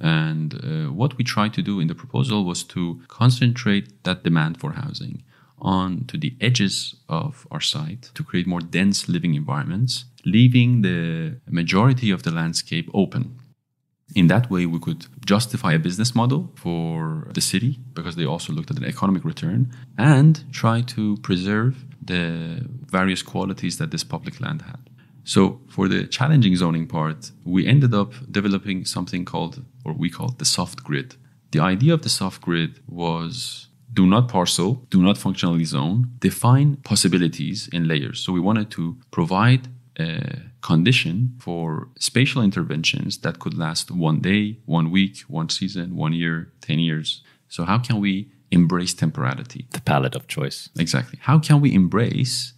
And what we tried to do in the proposal was to concentrate that demand for housing onto the edges of our site to create more dense living environments, leaving the majority of the landscape open. In that way, we could justify a business model for the city because they also looked at an economic return and try to preserve the various qualities that this public land had. So for the challenging zoning part, we ended up developing something called, or we called, the soft grid. The idea of the soft grid was do not parcel, do not functionally zone, define possibilities in layers. So we wanted to provide a condition for spatial interventions that could last 1 day, 1 week, 1 season, 1 year, 10 years. So how can we embrace temporality? The palette of choice. Exactly. How can we embrace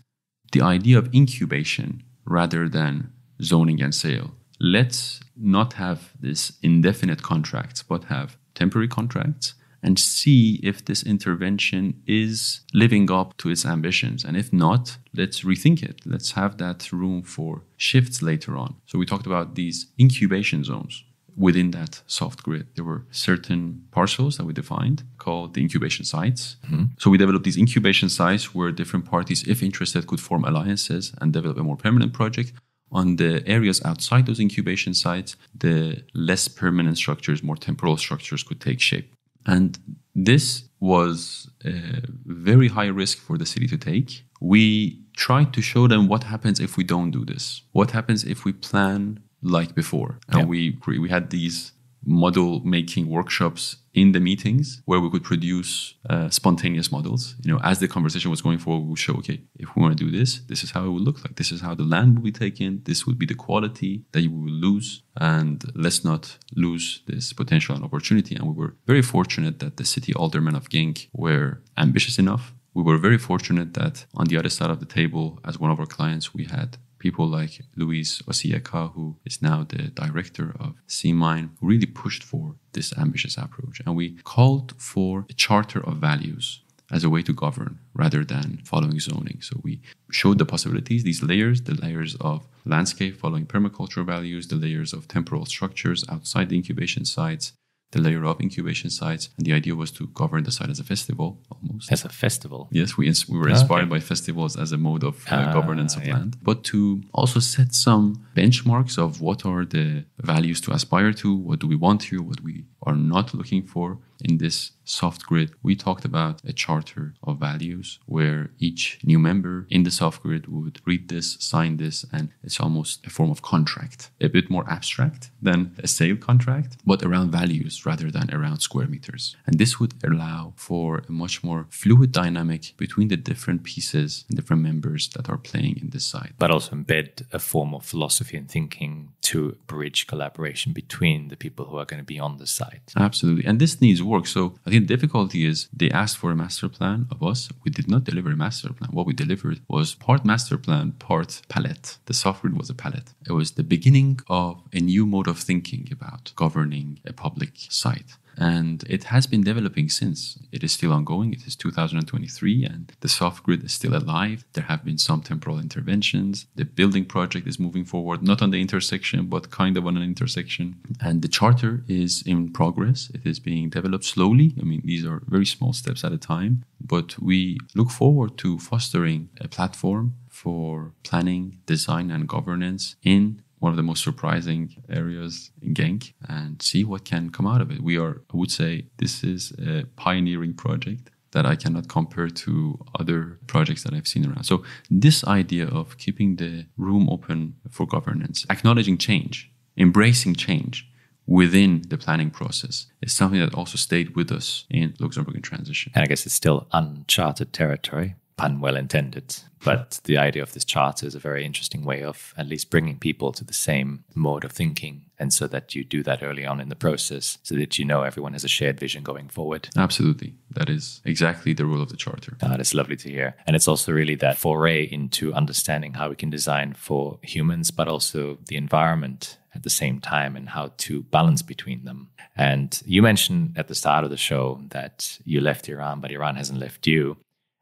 the idea of incubation rather than zoning and sale? Let's not have this indefinite contracts, but have temporary contracts and see if this intervention is living up to its ambitions. And if not, let's rethink it. Let's have that room for shifts later on. So we talked about these incubation zones within that soft grid. There were certain parcels that we defined called the incubation sites. Mm-hmm. So we developed these incubation sites where different parties, if interested, could form alliances and develop a more permanent project. On the areas outside those incubation sites, the less permanent structures, more temporal structures could take shape. And this was a very high risk for the city to take. We tried to show them what happens if we don't do this. What happens if we plan like before? And we had these model making workshops in the meetings where we could produce spontaneous models. As the conversation was going forward, we would show, okay, if we want to do this, this is how it would look like. This is how the land will be taken. This would be the quality that you will lose. And let's not lose this potential and opportunity. And we were very fortunate that the city aldermen of Genk were ambitious enough. We were very fortunate that on the other side of the table, as one of our clients, we had people like Louise Osieka, who is now the director of Citymaking, who really pushed for this ambitious approach. And we called for a charter of values as a way to govern rather than following zoning. So we showed the possibilities, these layers, the layers of landscape following permacultural values, the layers of temporal structures outside the incubation sites, the layer of incubation sites. And the idea was to govern the site as a festival, almost. As a festival? Yes, we were inspired by festivals as a mode of governance of land. But to also set some benchmarks of what are the values to aspire to, what do we want here, what we are not looking for in this soft grid. We talked about a charter of values where each new member in the soft grid would read this, sign this, and it's almost a form of contract, a bit more abstract than a sale contract, but around values rather than around square meters. And this would allow for a much more fluid dynamic between the different pieces and different members that are playing in this site. But also embed a form of philosophy and thinking to bridge collaboration between the people who are going to be on the site. Absolutely. And this needs work. So I think the difficulty is they asked for a master plan of us. We did not deliver a master plan. What we delivered was part master plan, part palette. The soft grid was a palette. It was the beginning of a new mode of thinking about governing a public site. And it has been developing since. It is still ongoing. It is 2023 and the soft grid is still alive. There have been some temporal interventions. The building project is moving forward, not on the intersection, but kind of on an intersection. And the charter is in progress. It is being developed slowly. I mean, these are very small steps at a time. But we look forward to fostering a platform for planning, design, and governance in one of the most surprising areas in Genk and see what can come out of it. I would say this is a pioneering project that I cannot compare to other projects that I've seen around. So this idea of keeping the room open for governance, acknowledging change, embracing change within the planning process is something that also stayed with us in Luxembourg in transition. And I guess it's still uncharted territory. Pun well intended. But the idea of this charter is a very interesting way of at least bringing people to the same mode of thinking. And so that you do that early on in the process so that everyone has a shared vision going forward. Absolutely. That is exactly the role of the charter. That's lovely to hear. And it's also really that foray into understanding how we can design for humans, but also the environment at the same time and how to balance between them. And you mentioned at the start of the show that you left Iran, but Iran hasn't left you.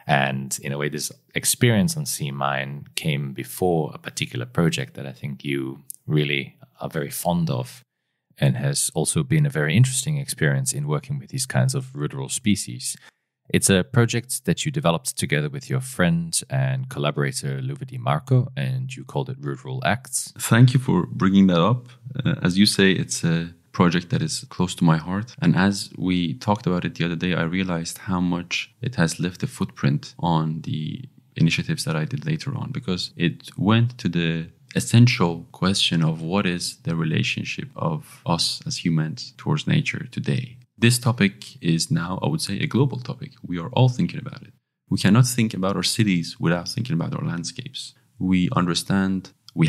And in a way, this experience on Citymaking came before a particular project that I think you really are very fond of and has also been a very interesting experience in working with these kinds of ruderal species. It's a project that you developed together with your friend and collaborator, Luvidi Marco, and you called it Ruderal Acts. Thank you for bringing that up. As you say, it's a project that is close to my heart. And as we talked about it the other day, I realized how much it has left a footprint on the initiatives that I did later on, because it went to the essential question of what is the relationship of us as humans towards nature today. This topic is now, I would say, a global topic. We are all thinking about it. We cannot think about our cities without thinking about our landscapes. We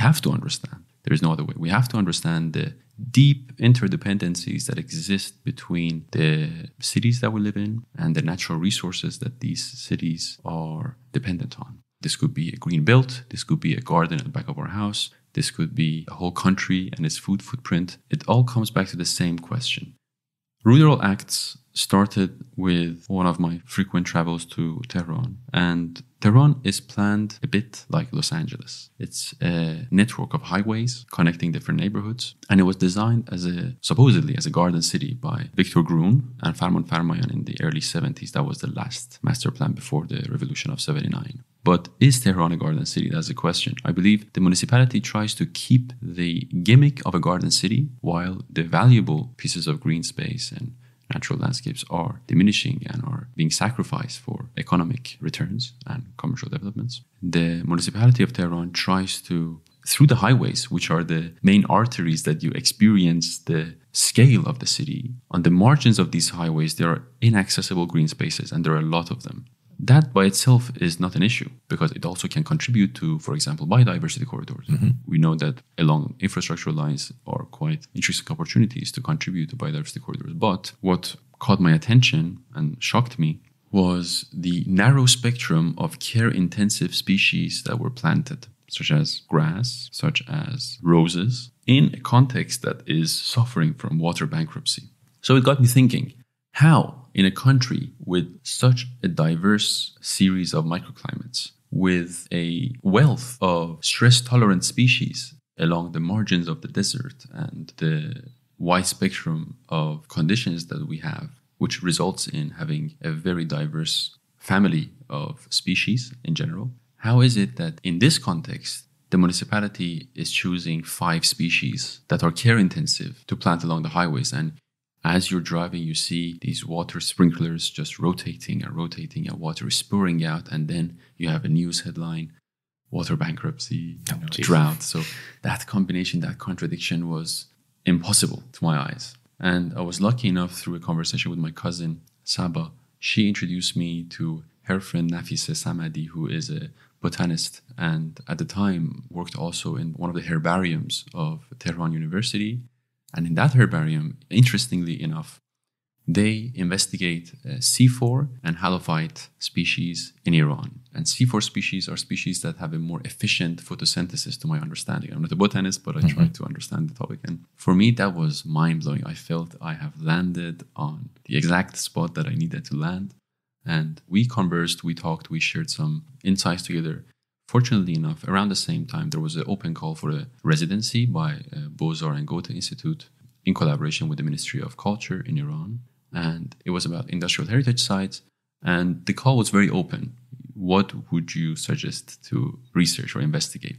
have to understand, there is no other way. We have to understand the deep interdependencies that exist between the cities that we live in and the natural resources that these cities are dependent on. This could be a green belt. This could be a garden at the back of our house. This could be a whole country and its food footprint. It all comes back to the same question. Rural Acts started with one of my frequent travels to Tehran. And Tehran is planned a bit like Los Angeles. It's a network of highways connecting different neighborhoods. And it was designed supposedly as a garden city by Victor Grun and Farman Farmayan in the early 70s. That was the last master plan before the revolution of 79. But is Tehran a garden city? That's the question. I believe the municipality tries to keep the gimmick of a garden city while the valuable pieces of green space and natural landscapes are diminishing and are being sacrificed for economic returns and commercial developments. The municipality of Tehran tries to, through the highways, which are the main arteries that you experience the scale of the city, on the margins of these highways, there are inaccessible green spaces, and there are a lot of them. That by itself is not an issue because it also can contribute to, for example, biodiversity corridors. Mm-hmm. We know that along infrastructural lines are quite interesting opportunities to contribute to biodiversity corridors. But what caught my attention and shocked me was the narrow spectrum of care-intensive species that were planted, such as grass, such as roses, in a context that is suffering from water bankruptcy. So it got me thinking, how in a country with such a diverse series of microclimates, with a wealth of stress-tolerant species along the margins of the desert and the wide spectrum of conditions that we have, which results in having a very diverse family of species in general, how is it that in this context, the municipality is choosing 5 species that are care-intensive to plant along the highways? And as you're driving, you see these water sprinklers just rotating and water is pouring out. And then you have a news headline, water bankruptcy, drought. So that combination, that contradiction was impossible to my eyes. And I was lucky enough through a conversation with my cousin, Saba. She introduced me to her friend Nafisa Samadi, who is a botanist and at the time worked also in one of the herbariums of Tehran University. And in that herbarium, interestingly enough, they investigate C4 and halophyte species in Iran. And C4 species are species that have a more efficient photosynthesis, to my understanding. I'm not a botanist, but I tried to understand the topic. And for me, that was mind-blowing. I felt I have landed on the exact spot that I needed to land. And we conversed, we talked, we shared some insights together. Fortunately enough, around the same time, there was an open call for a residency by Beaux-Arts and Goethe Institute in collaboration with the Ministry of Culture in Iran. And it was about industrial heritage sites. And the call was very open. What would you suggest to research or investigate?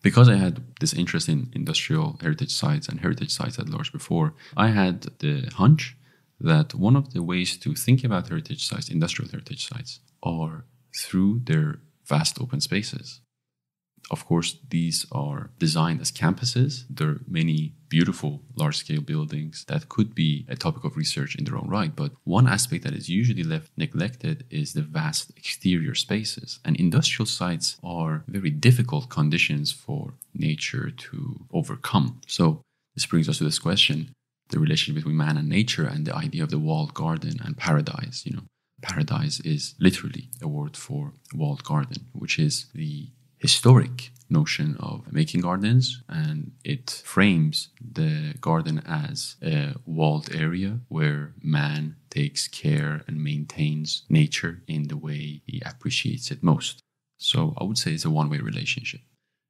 Because I had this interest in industrial heritage sites and heritage sites at large before, I had the hunch that one of the ways to think about heritage sites, industrial heritage sites, are through their vast open spaces. Of course, these are designed as campuses. There are many beautiful large-scale buildings that could be a topic of research in their own right. But one aspect that is usually left neglected is the vast exterior spaces. And industrial sites are very difficult conditions for nature to overcome. So this brings us to this question, the relationship between man and nature and the idea of the walled garden and paradise. Paradise is literally a word for walled garden, which is the historic notion of making gardens, and it frames the garden as a walled area where man takes care and maintains nature in the way he appreciates it most. So I would say it's a one-way relationship.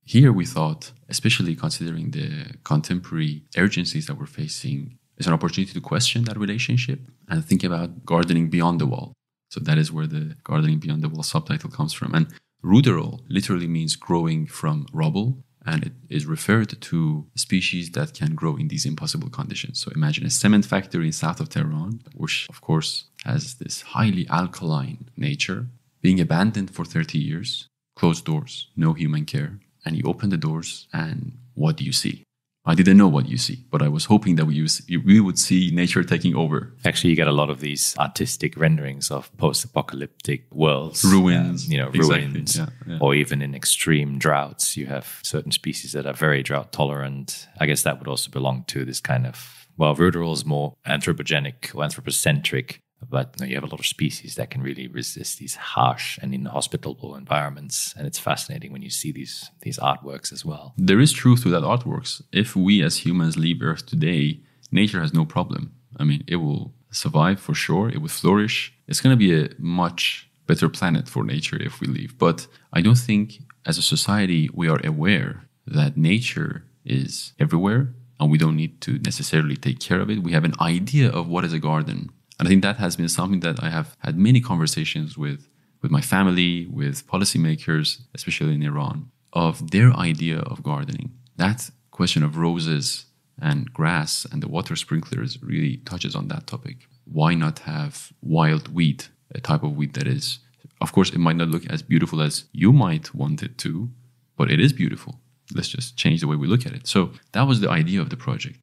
Here we thought, especially considering the contemporary urgencies that we're facing, it's an opportunity to question that relationship and think about gardening beyond the wall. So that is where the Gardening Beyond the Wall subtitle comes from. And ruderal literally means growing from rubble. And it is referred to species that can grow in these impossible conditions. So imagine a cement factory south of Tehran, which of course has this highly alkaline nature, being abandoned for 30 years, closed doors, no human care. And you open the doors and what do you see? I didn't know what you see, but I was hoping that we would see nature taking over. Actually, you get a lot of these artistic renderings of post-apocalyptic worlds. Ruins. Ruins. Yeah. Or even in extreme droughts, you have certain species that are very drought tolerant. I guess that would also belong to this kind of, rural is more anthropogenic or anthropocentric. But you have a lot of species that can really resist these harsh and inhospitable environments. And it's fascinating when you see these artworks as well. There is truth to that artworks. If we as humans leave Earth today, nature has no problem. I mean, it will survive for sure. It will flourish. It's going to be a much better planet for nature if we leave. But I don't think as a society we are aware that nature is everywhere and we don't need to necessarily take care of it. We have an idea of what is a garden. And I think that has been something that I have had many conversations with my family, with policymakers, especially in Iran, of their idea of gardening. That question of roses and grass and the water sprinklers really touches on that topic. Why not have wild wheat, a type of wheat that is, of course, it might not look as beautiful as you might want it to, but it is beautiful. Let's just change the way we look at it. So that was the idea of the project.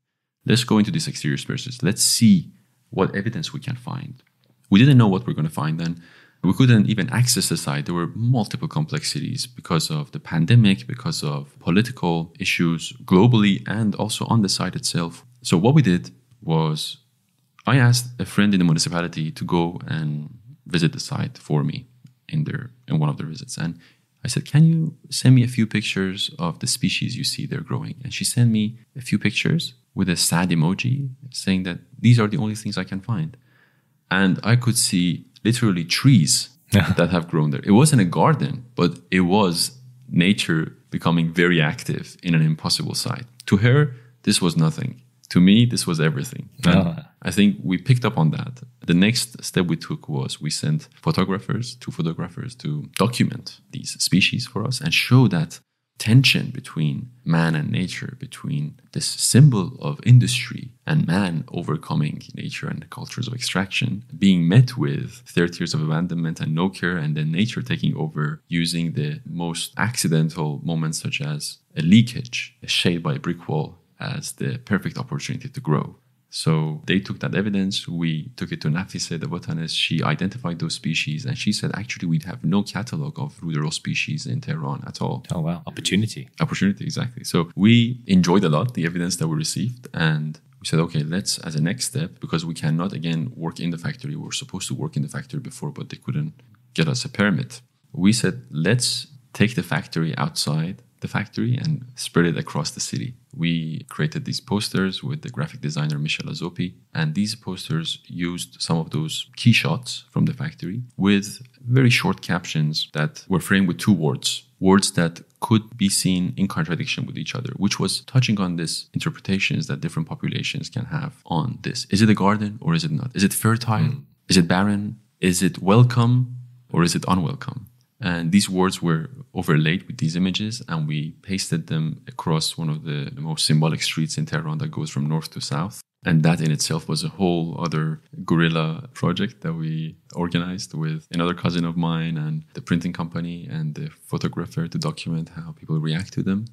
Let's go into these exterior spaces. Let's see what evidence we can find. We didn't know what we're going to find then. We couldn't even access the site. There were multiple complexities because of the pandemic, because of political issues globally and also on the site itself. So what we did was I asked a friend in the municipality to go and visit the site for me in one of their visits. And I said, can you send me a few pictures of the species you see there growing? And she sent me a few pictures with a sad emoji saying that these are the only things I can find. And I could see literally trees that have grown there. It wasn't a garden, but it was nature becoming very active in an impossible site. To her, this was nothing. To me, this was everything. I think we picked up on that. The next step we took was we sent two photographers to document these species for us and show that tension between man and nature, between this symbol of industry and man overcoming nature and the cultures of extraction, being met with 30 years of abandonment and no care, and then nature taking over using the most accidental moments such as a leakage, a shade by a brick wall, as the perfect opportunity to grow. So they took that evidence, we took it to Nafise, the botanist. She identified those species and she said, actually, we have no catalog of ruderal species in Tehran at all. Oh, wow. Opportunity, exactly. So we enjoyed a lot the evidence that we received and we said, okay, let's, as a next step, because we cannot, again, work in the factory. We were supposed to work in the factory before, but they couldn't get us a permit. We said, let's take the factory outside the factory and spread it across the city. We created these posters with the graphic designer Michel Azopi, and these posters used some of those key shots from the factory with very short captions that were framed with two words that could be seen in contradiction with each other, which was touching on this interpretations that different populations can have on this. Is it a garden or is it not? Is it fertile? Is it barren? Is it welcome or is it unwelcome? And these words were overlaid with these images and we pasted them across one of the most symbolic streets in Tehran that goes from north to south. And that in itself was a whole other guerrilla project that we organized with another cousin of mine and the printing company and the photographer to document how people react to them.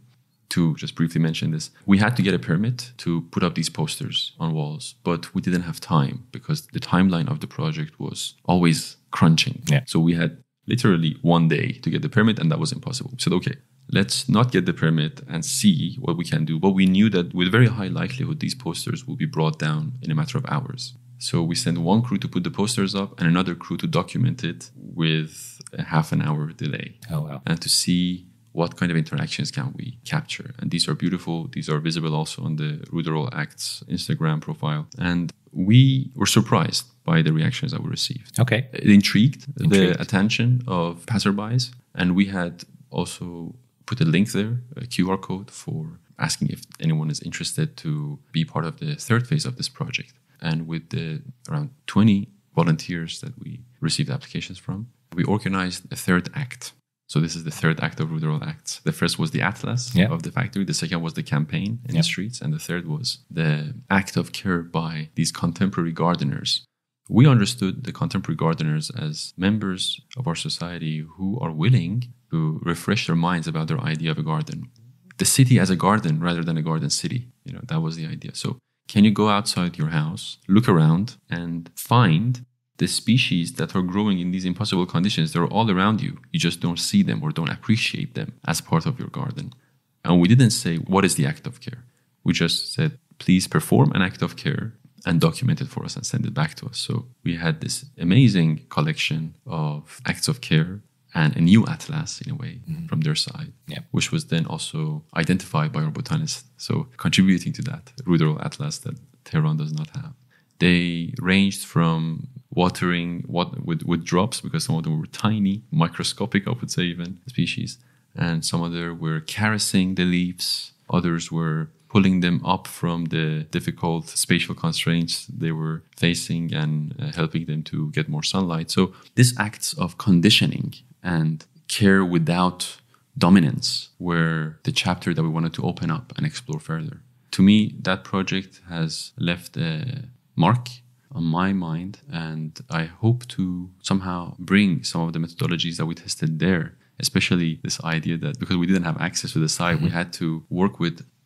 To just briefly mention this, we had to get a permit to put up these posters on walls, but we didn't have time because the timeline of the project was always crunching. Yeah. So we had literally one day to get the permit and that was impossible. We said, okay, let's not get the permit and see what we can do. But we knew that with very high likelihood, these posters will be brought down in a matter of hours. So we sent one crew to put the posters up and another crew to document it with a half an hour delay. Oh, wow. And to see what kind of interactions can we capture. And these are beautiful. These are visible also on the Ruderal Acts Instagram profile. And we were surprised by the reactions that we received. Okay. It intrigued the attention of passerbys. And we had also put a link there, a QR code for asking if anyone is interested to be part of the third phase of this project. And with the around 20 volunteers that we received applications from, we organized a third act. So this is the third act of rural acts. The first was the atlas of the factory. The second was the campaign in the streets. And the third was the act of care by these contemporary gardeners. We understood the contemporary gardeners as members of our society who are willing to refresh their minds about their idea of a garden. The city as a garden rather than a garden city. That was the idea. So can you go outside your house, look around, and find the species that are growing in these impossible conditions? They're all around you. You just don't see them or don't appreciate them as part of your garden. And we didn't say, what is the act of care? We just said, please perform an act of care and document it for us and send it back to us. So we had this amazing collection of acts of care and a new atlas, in a way, from their side, which was then also identified by our botanists. So contributing to that rural atlas that Tehran does not have. They ranged from watering with drops, because some of them were tiny, microscopic, I would say, even species. And some of them were caressing the leaves. Others were pulling them up from the difficult spatial constraints they were facing and helping them to get more sunlight. So these acts of conditioning and care without dominance were the chapter that we wanted to open up and explore further. To me, that project has left a mark on my mind, and I hope to somehow bring some of the methodologies that we tested there, especially this idea that because we didn't have access to the site, we had to work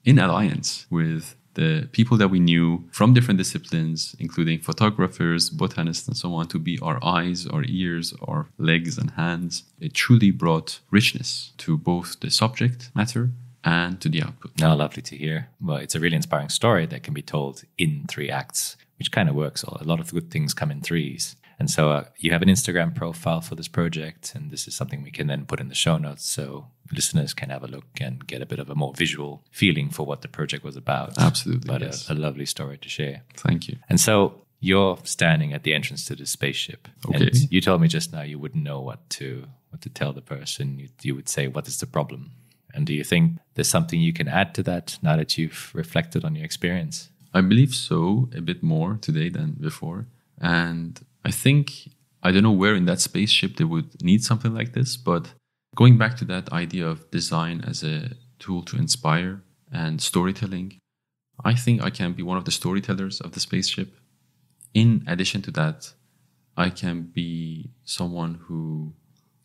in alliance with the people that we knew from different disciplines, including photographers, botanists, and so on, to be our eyes, our ears, our legs and hands. It truly brought richness to both the subject matter and to the output. No, lovely to hear. Well, it's a really inspiring story that can be told in 3 acts, which kind of works. A lot of good things come in 3s. And so you have an Instagram profile for this project, and this is something we can then put in the show notes so listeners can have a look and get a bit of a more visual feeling for what the project was about. Absolutely, but yes. a lovely story to share. Thank you. And so you're standing at the entrance to the spaceship. Okay. And you told me just now you wouldn't know what to tell the person. You would say, what is the problem? And do you think there's something you can add to that now that you've reflected on your experience? I believe so, a bit more today than before. And I think, I don't know where in that spaceship they would need something like this, but going back to that idea of design as a tool to inspire and storytelling, I think I can be one of the storytellers of the spaceship. In addition to that, I can be someone who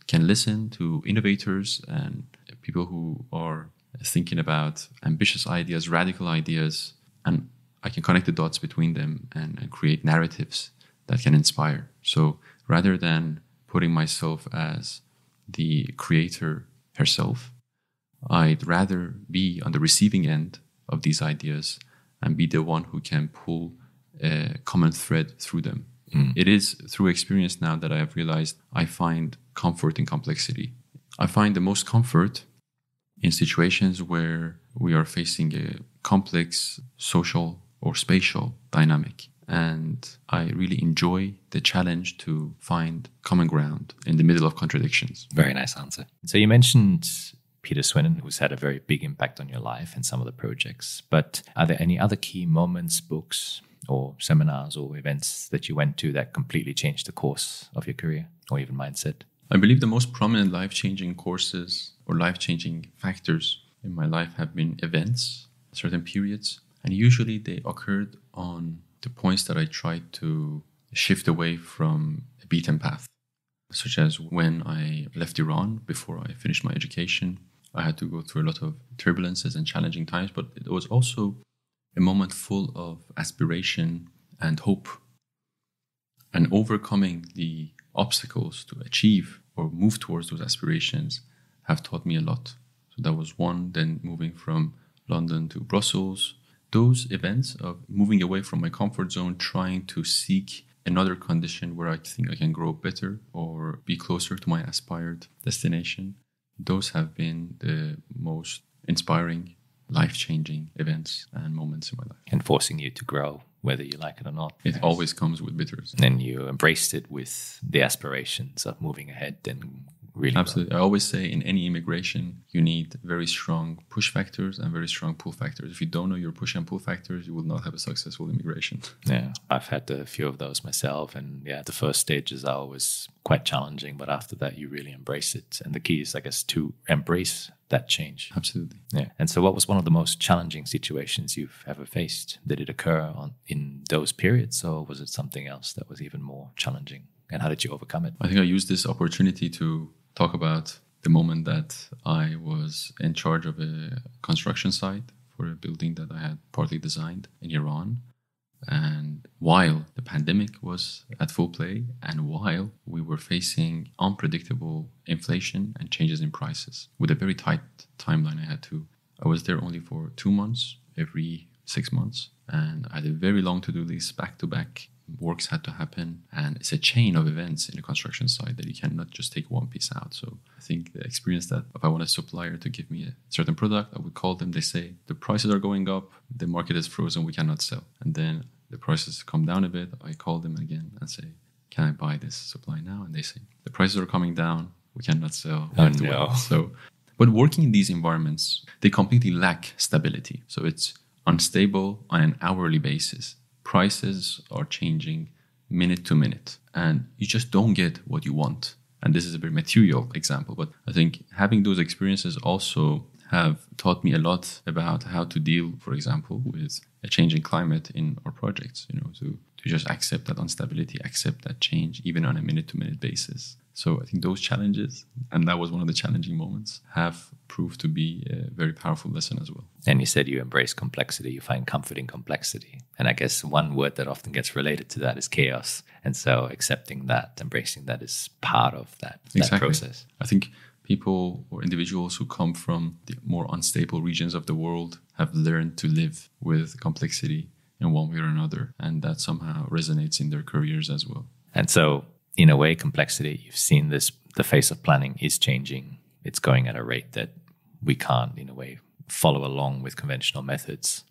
can listen to innovators and people who are thinking about ambitious ideas, radical ideas, and I can connect the dots between them and create narratives that can inspire. So rather than putting myself as the creator herself, I'd rather be on the receiving end of these ideas and be the one who can pull a common thread through them. It is through experience now that I have realized I find comfort in complexity. I find the most comfort in situations where we are facing a complex social or spatial dynamic. And I really enjoy the challenge to find common ground in the middle of contradictions. Very nice answer. So you mentioned Peter Swinnon, who's had a very big impact on your life and some of the projects. But are there any other key moments, books, or seminars or events that you went to that completely changed the course of your career or even mindset? I believe the most prominent life-changing courses or life-changing factors in my life have been events, certain periods, and usually they occurred on the points that I tried to shift away from a beaten path, such as when I left Iran before I finished my education. I had to go through a lot of turbulences and challenging times, but it was also a moment full of aspiration and hope. And overcoming the obstacles to achieve or move towards those aspirations have taught me a lot. So that was one. Then moving from London to Brussels, those events of moving away from my comfort zone, trying to seek another condition where I think I can grow better or be closer to my aspired destination, those have been the most inspiring, life-changing events and moments in my life. And forcing you to grow, whether you like it or not. It always comes with bitters. And then you embraced it with the aspirations of moving ahead and really Absolutely. I always say in any immigration, you need very strong push factors and very strong pull factors. If you don't know your push and pull factors, you will not have a successful immigration. Yeah, I've had a few of those myself. And yeah, the first stages are always quite challenging, but after that, you really embrace it. And the key is, I guess, to embrace that change. Absolutely. Yeah. And so what was one of the most challenging situations you've ever faced? Did it occur in those periods, or was it something else that was even more challenging? And how did you overcome it? I think I used this opportunity to talk about the moment that I was in charge of a construction site for a building that I had partly designed in Iran. And while the pandemic was at full play and while we were facing unpredictable inflation and changes in prices with a very tight timeline I was there only for 2 months, every 6 months. And I had a very long to-do list, back-to-back. Works had to happen. And it's a chain of events in a construction site that you cannot just take one piece out. So I think the experience that if I want a supplier to give me a certain product, I would call them. They say, the prices are going up. The market is frozen. We cannot sell. And then the prices come down a bit. I call them again and say, can I buy this supply now? And they say, the prices are coming down. We cannot sell. Oh, no. But working in these environments, they completely lack stability. So it's unstable on an hourly basis. Prices are changing minute to minute, and you just don't get what you want. And this is a very material example, but I think having those experiences also have taught me a lot about how to deal, for example, with a changing climate in our projects, to just accept that instability, accept that change, even on a minute-to-minute basis. So I think those challenges, and that was one of the challenging moments, have proved to be a very powerful lesson as well. And you said you embrace complexity, you find comfort in complexity. And I guess one word that often gets related to that is chaos. And so accepting that, embracing that is part of that process. I think people or individuals who come from the more unstable regions of the world have learned to live with complexity in one way or another. And that somehow resonates in their careers as well. And so, in a way, complexity, you've seen this, the face of planning is changing. It's going at a rate that we can't, in a way, follow along with conventional methods.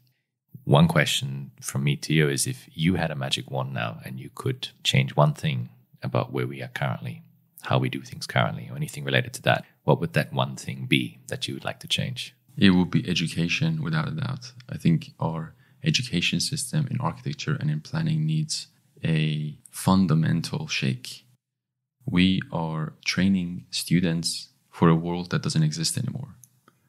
One question from me to you is, if you had a magic wand now and you could change one thing about where we are currently, how we do things currently, or anything related to that, what would that one thing be that you would like to change? It would be education, without a doubt. I think our education system in architecture and in planning needs a fundamental shake. We are training students for a world that doesn't exist anymore.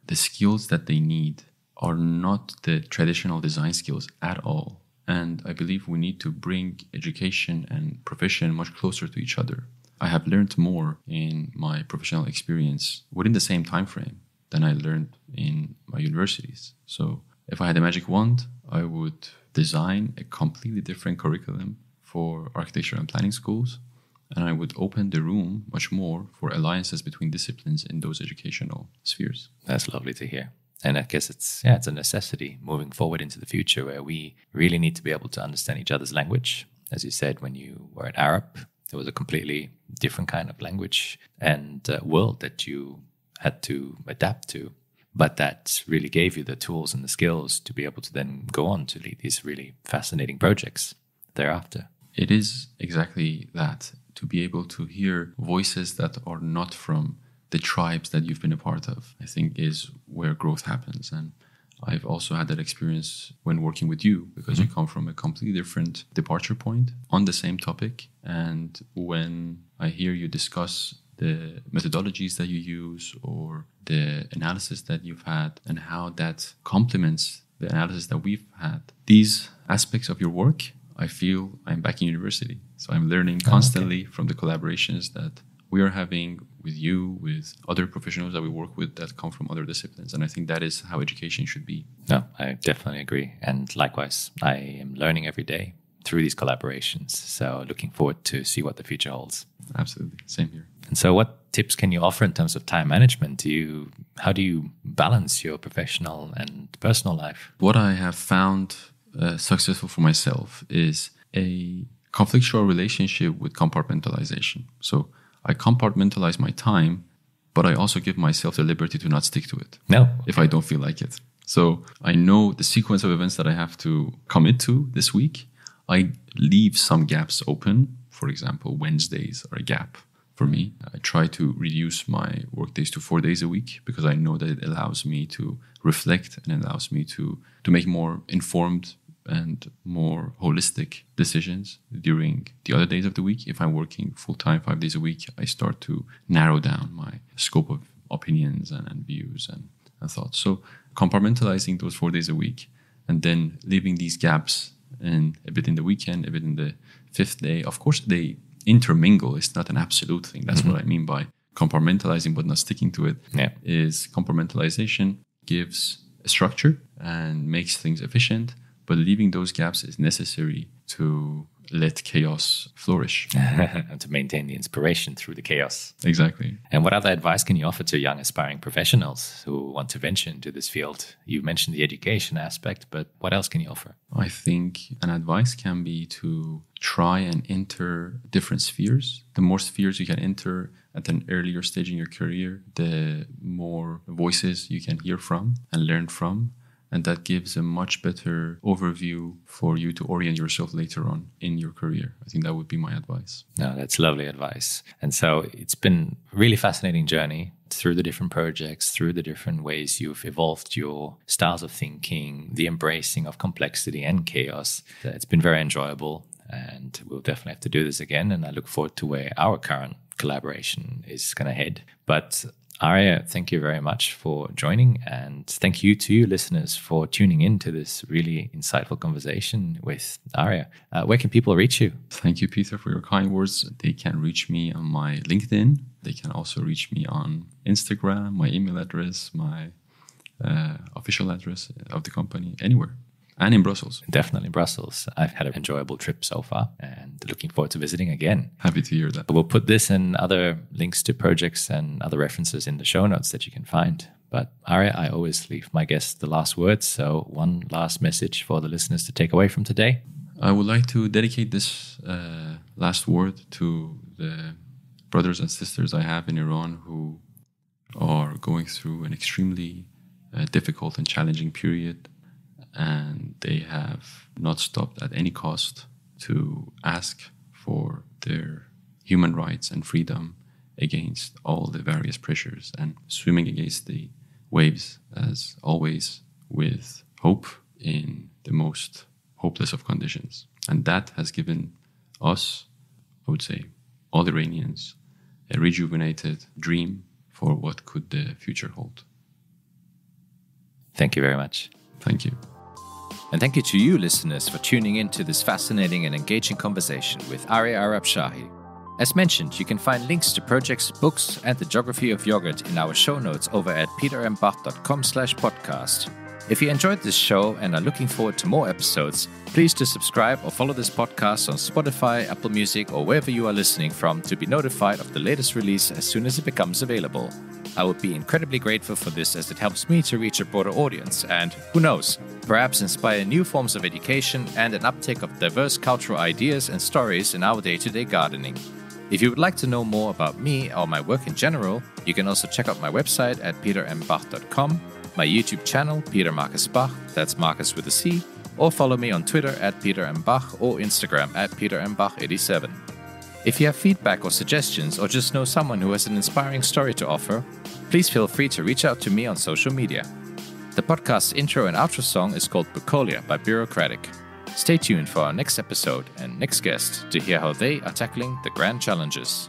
The skills that they need are not the traditional design skills at all. And I believe we need to bring education and profession much closer to each other. I have learned more in my professional experience within the same time frame than I learned in my universities. So if I had a magic wand, I would design a completely different curriculum for architecture and planning schools, and I would open the room much more for alliances between disciplines in those educational spheres. That's lovely to hear. And I guess it's a necessity moving forward into the future, where we really need to be able to understand each other's language. As you said, when you were at Arab, there was a completely different kind of language and world that you had to adapt to. But that really gave you the tools and the skills to be able to then go on to lead these really fascinating projects thereafter. It is exactly that, to be able to hear voices that are not from the tribes that you've been a part of, I think is where growth happens. And I've also had that experience when working with you, because you come from a completely different departure point on the same topic. And when I hear you discuss the methodologies that you use or the analysis that you've had and how that complements the analysis that we've had, these aspects of your work, I feel I'm back in university. So I'm learning constantly from the collaborations that we are having with you, with other professionals that we work with that come from other disciplines. And I think that is how education should be. No, I definitely agree. And likewise, I am learning every day through these collaborations. So looking forward to see what the future holds. Absolutely. Same here. And so what tips can you offer in terms of time management? How do you balance your professional and personal life? What I have found successful for myself is a conflictual relationship with compartmentalization. So I compartmentalize my time, but I also give myself the liberty to not stick to it. No. If I don't feel like it. So I know the sequence of events that I have to commit to this week. I leave some gaps open. For example, Wednesdays are a gap for me. I try to reduce my work days to 4 days a week because I know that it allows me to reflect and allows me to make more informed and more holistic decisions during the other days of the week. If I'm working full-time 5 days a week, I start to narrow down my scope of opinions and views and thoughts. So compartmentalizing those 4 days a week and then leaving these gaps and a bit in the weekend, a bit in the fifth day. Of course, they intermingle. It's not an absolute thing. That's what I mean by compartmentalizing but not sticking to it. Is compartmentalization gives a structure and makes things efficient, but leaving those gaps is necessary to let chaos flourish. And to maintain the inspiration through the chaos. Exactly. And what other advice can you offer to young aspiring professionals who want to venture into this field? You mentioned the education aspect, but what else can you offer? I think an advice can be to try and enter different spheres. The more spheres you can enter at an earlier stage in your career, the more voices you can hear from and learn from. And that gives a much better overview for you to orient yourself later on in your career. I think that would be my advice. No, that's lovely advice. And so it's been a really fascinating journey through the different projects, through the different ways you've evolved your styles of thinking, the embracing of complexity and chaos. It's been very enjoyable, and we'll definitely have to do this again. And I look forward to where our current collaboration is going to head. But Arya, thank you very much for joining, and thank you to you listeners for tuning in to this really insightful conversation with Arya. Where can people reach you? Thank you, Peter, for your kind words. They can reach me on my LinkedIn. They can also reach me on Instagram, my email address, my official address of the company, anywhere. And in Brussels. Definitely Brussels. I've had an enjoyable trip so far and looking forward to visiting again. Happy to hear that. We'll put this and other links to projects and other references in the show notes that you can find. But Arya, I always leave my guests the last word. So one last message for the listeners to take away from today. I would like to dedicate this last word to the brothers and sisters I have in Iran who are going through an extremely difficult and challenging period. And they have not stopped at any cost to ask for their human rights and freedom against all the various pressures and swimming against the waves, as always, with hope in the most hopeless of conditions. And that has given us, I would say, all Iranians, a rejuvenated dream for what could the future hold. Thank you very much. Thank you. And thank you to you, listeners, for tuning in to this fascinating and engaging conversation with Arya Arabshahi. As mentioned, you can find links to projects, books, and the geography of yogurt in our show notes over at peterembarked.com/podcast. If you enjoyed this show and are looking forward to more episodes, please do subscribe or follow this podcast on Spotify, Apple Music, or wherever you are listening from to be notified of the latest release as soon as it becomes available. I would be incredibly grateful for this as it helps me to reach a broader audience and, who knows, perhaps inspire new forms of education and an uptake of diverse cultural ideas and stories in our day-to-day gardening. If you would like to know more about me or my work in general, you can also check out my website at peterembach.com, my YouTube channel, Peter Marcus Bach, that's Marcus with a C, or follow me on Twitter at petermbach or Instagram at petermbach87. If you have feedback or suggestions or just know someone who has an inspiring story to offer, please feel free to reach out to me on social media. The podcast's intro and outro song is called Bucolia by Bureaucratic. Stay tuned for our next episode and next guest to hear how they are tackling the grand challenges.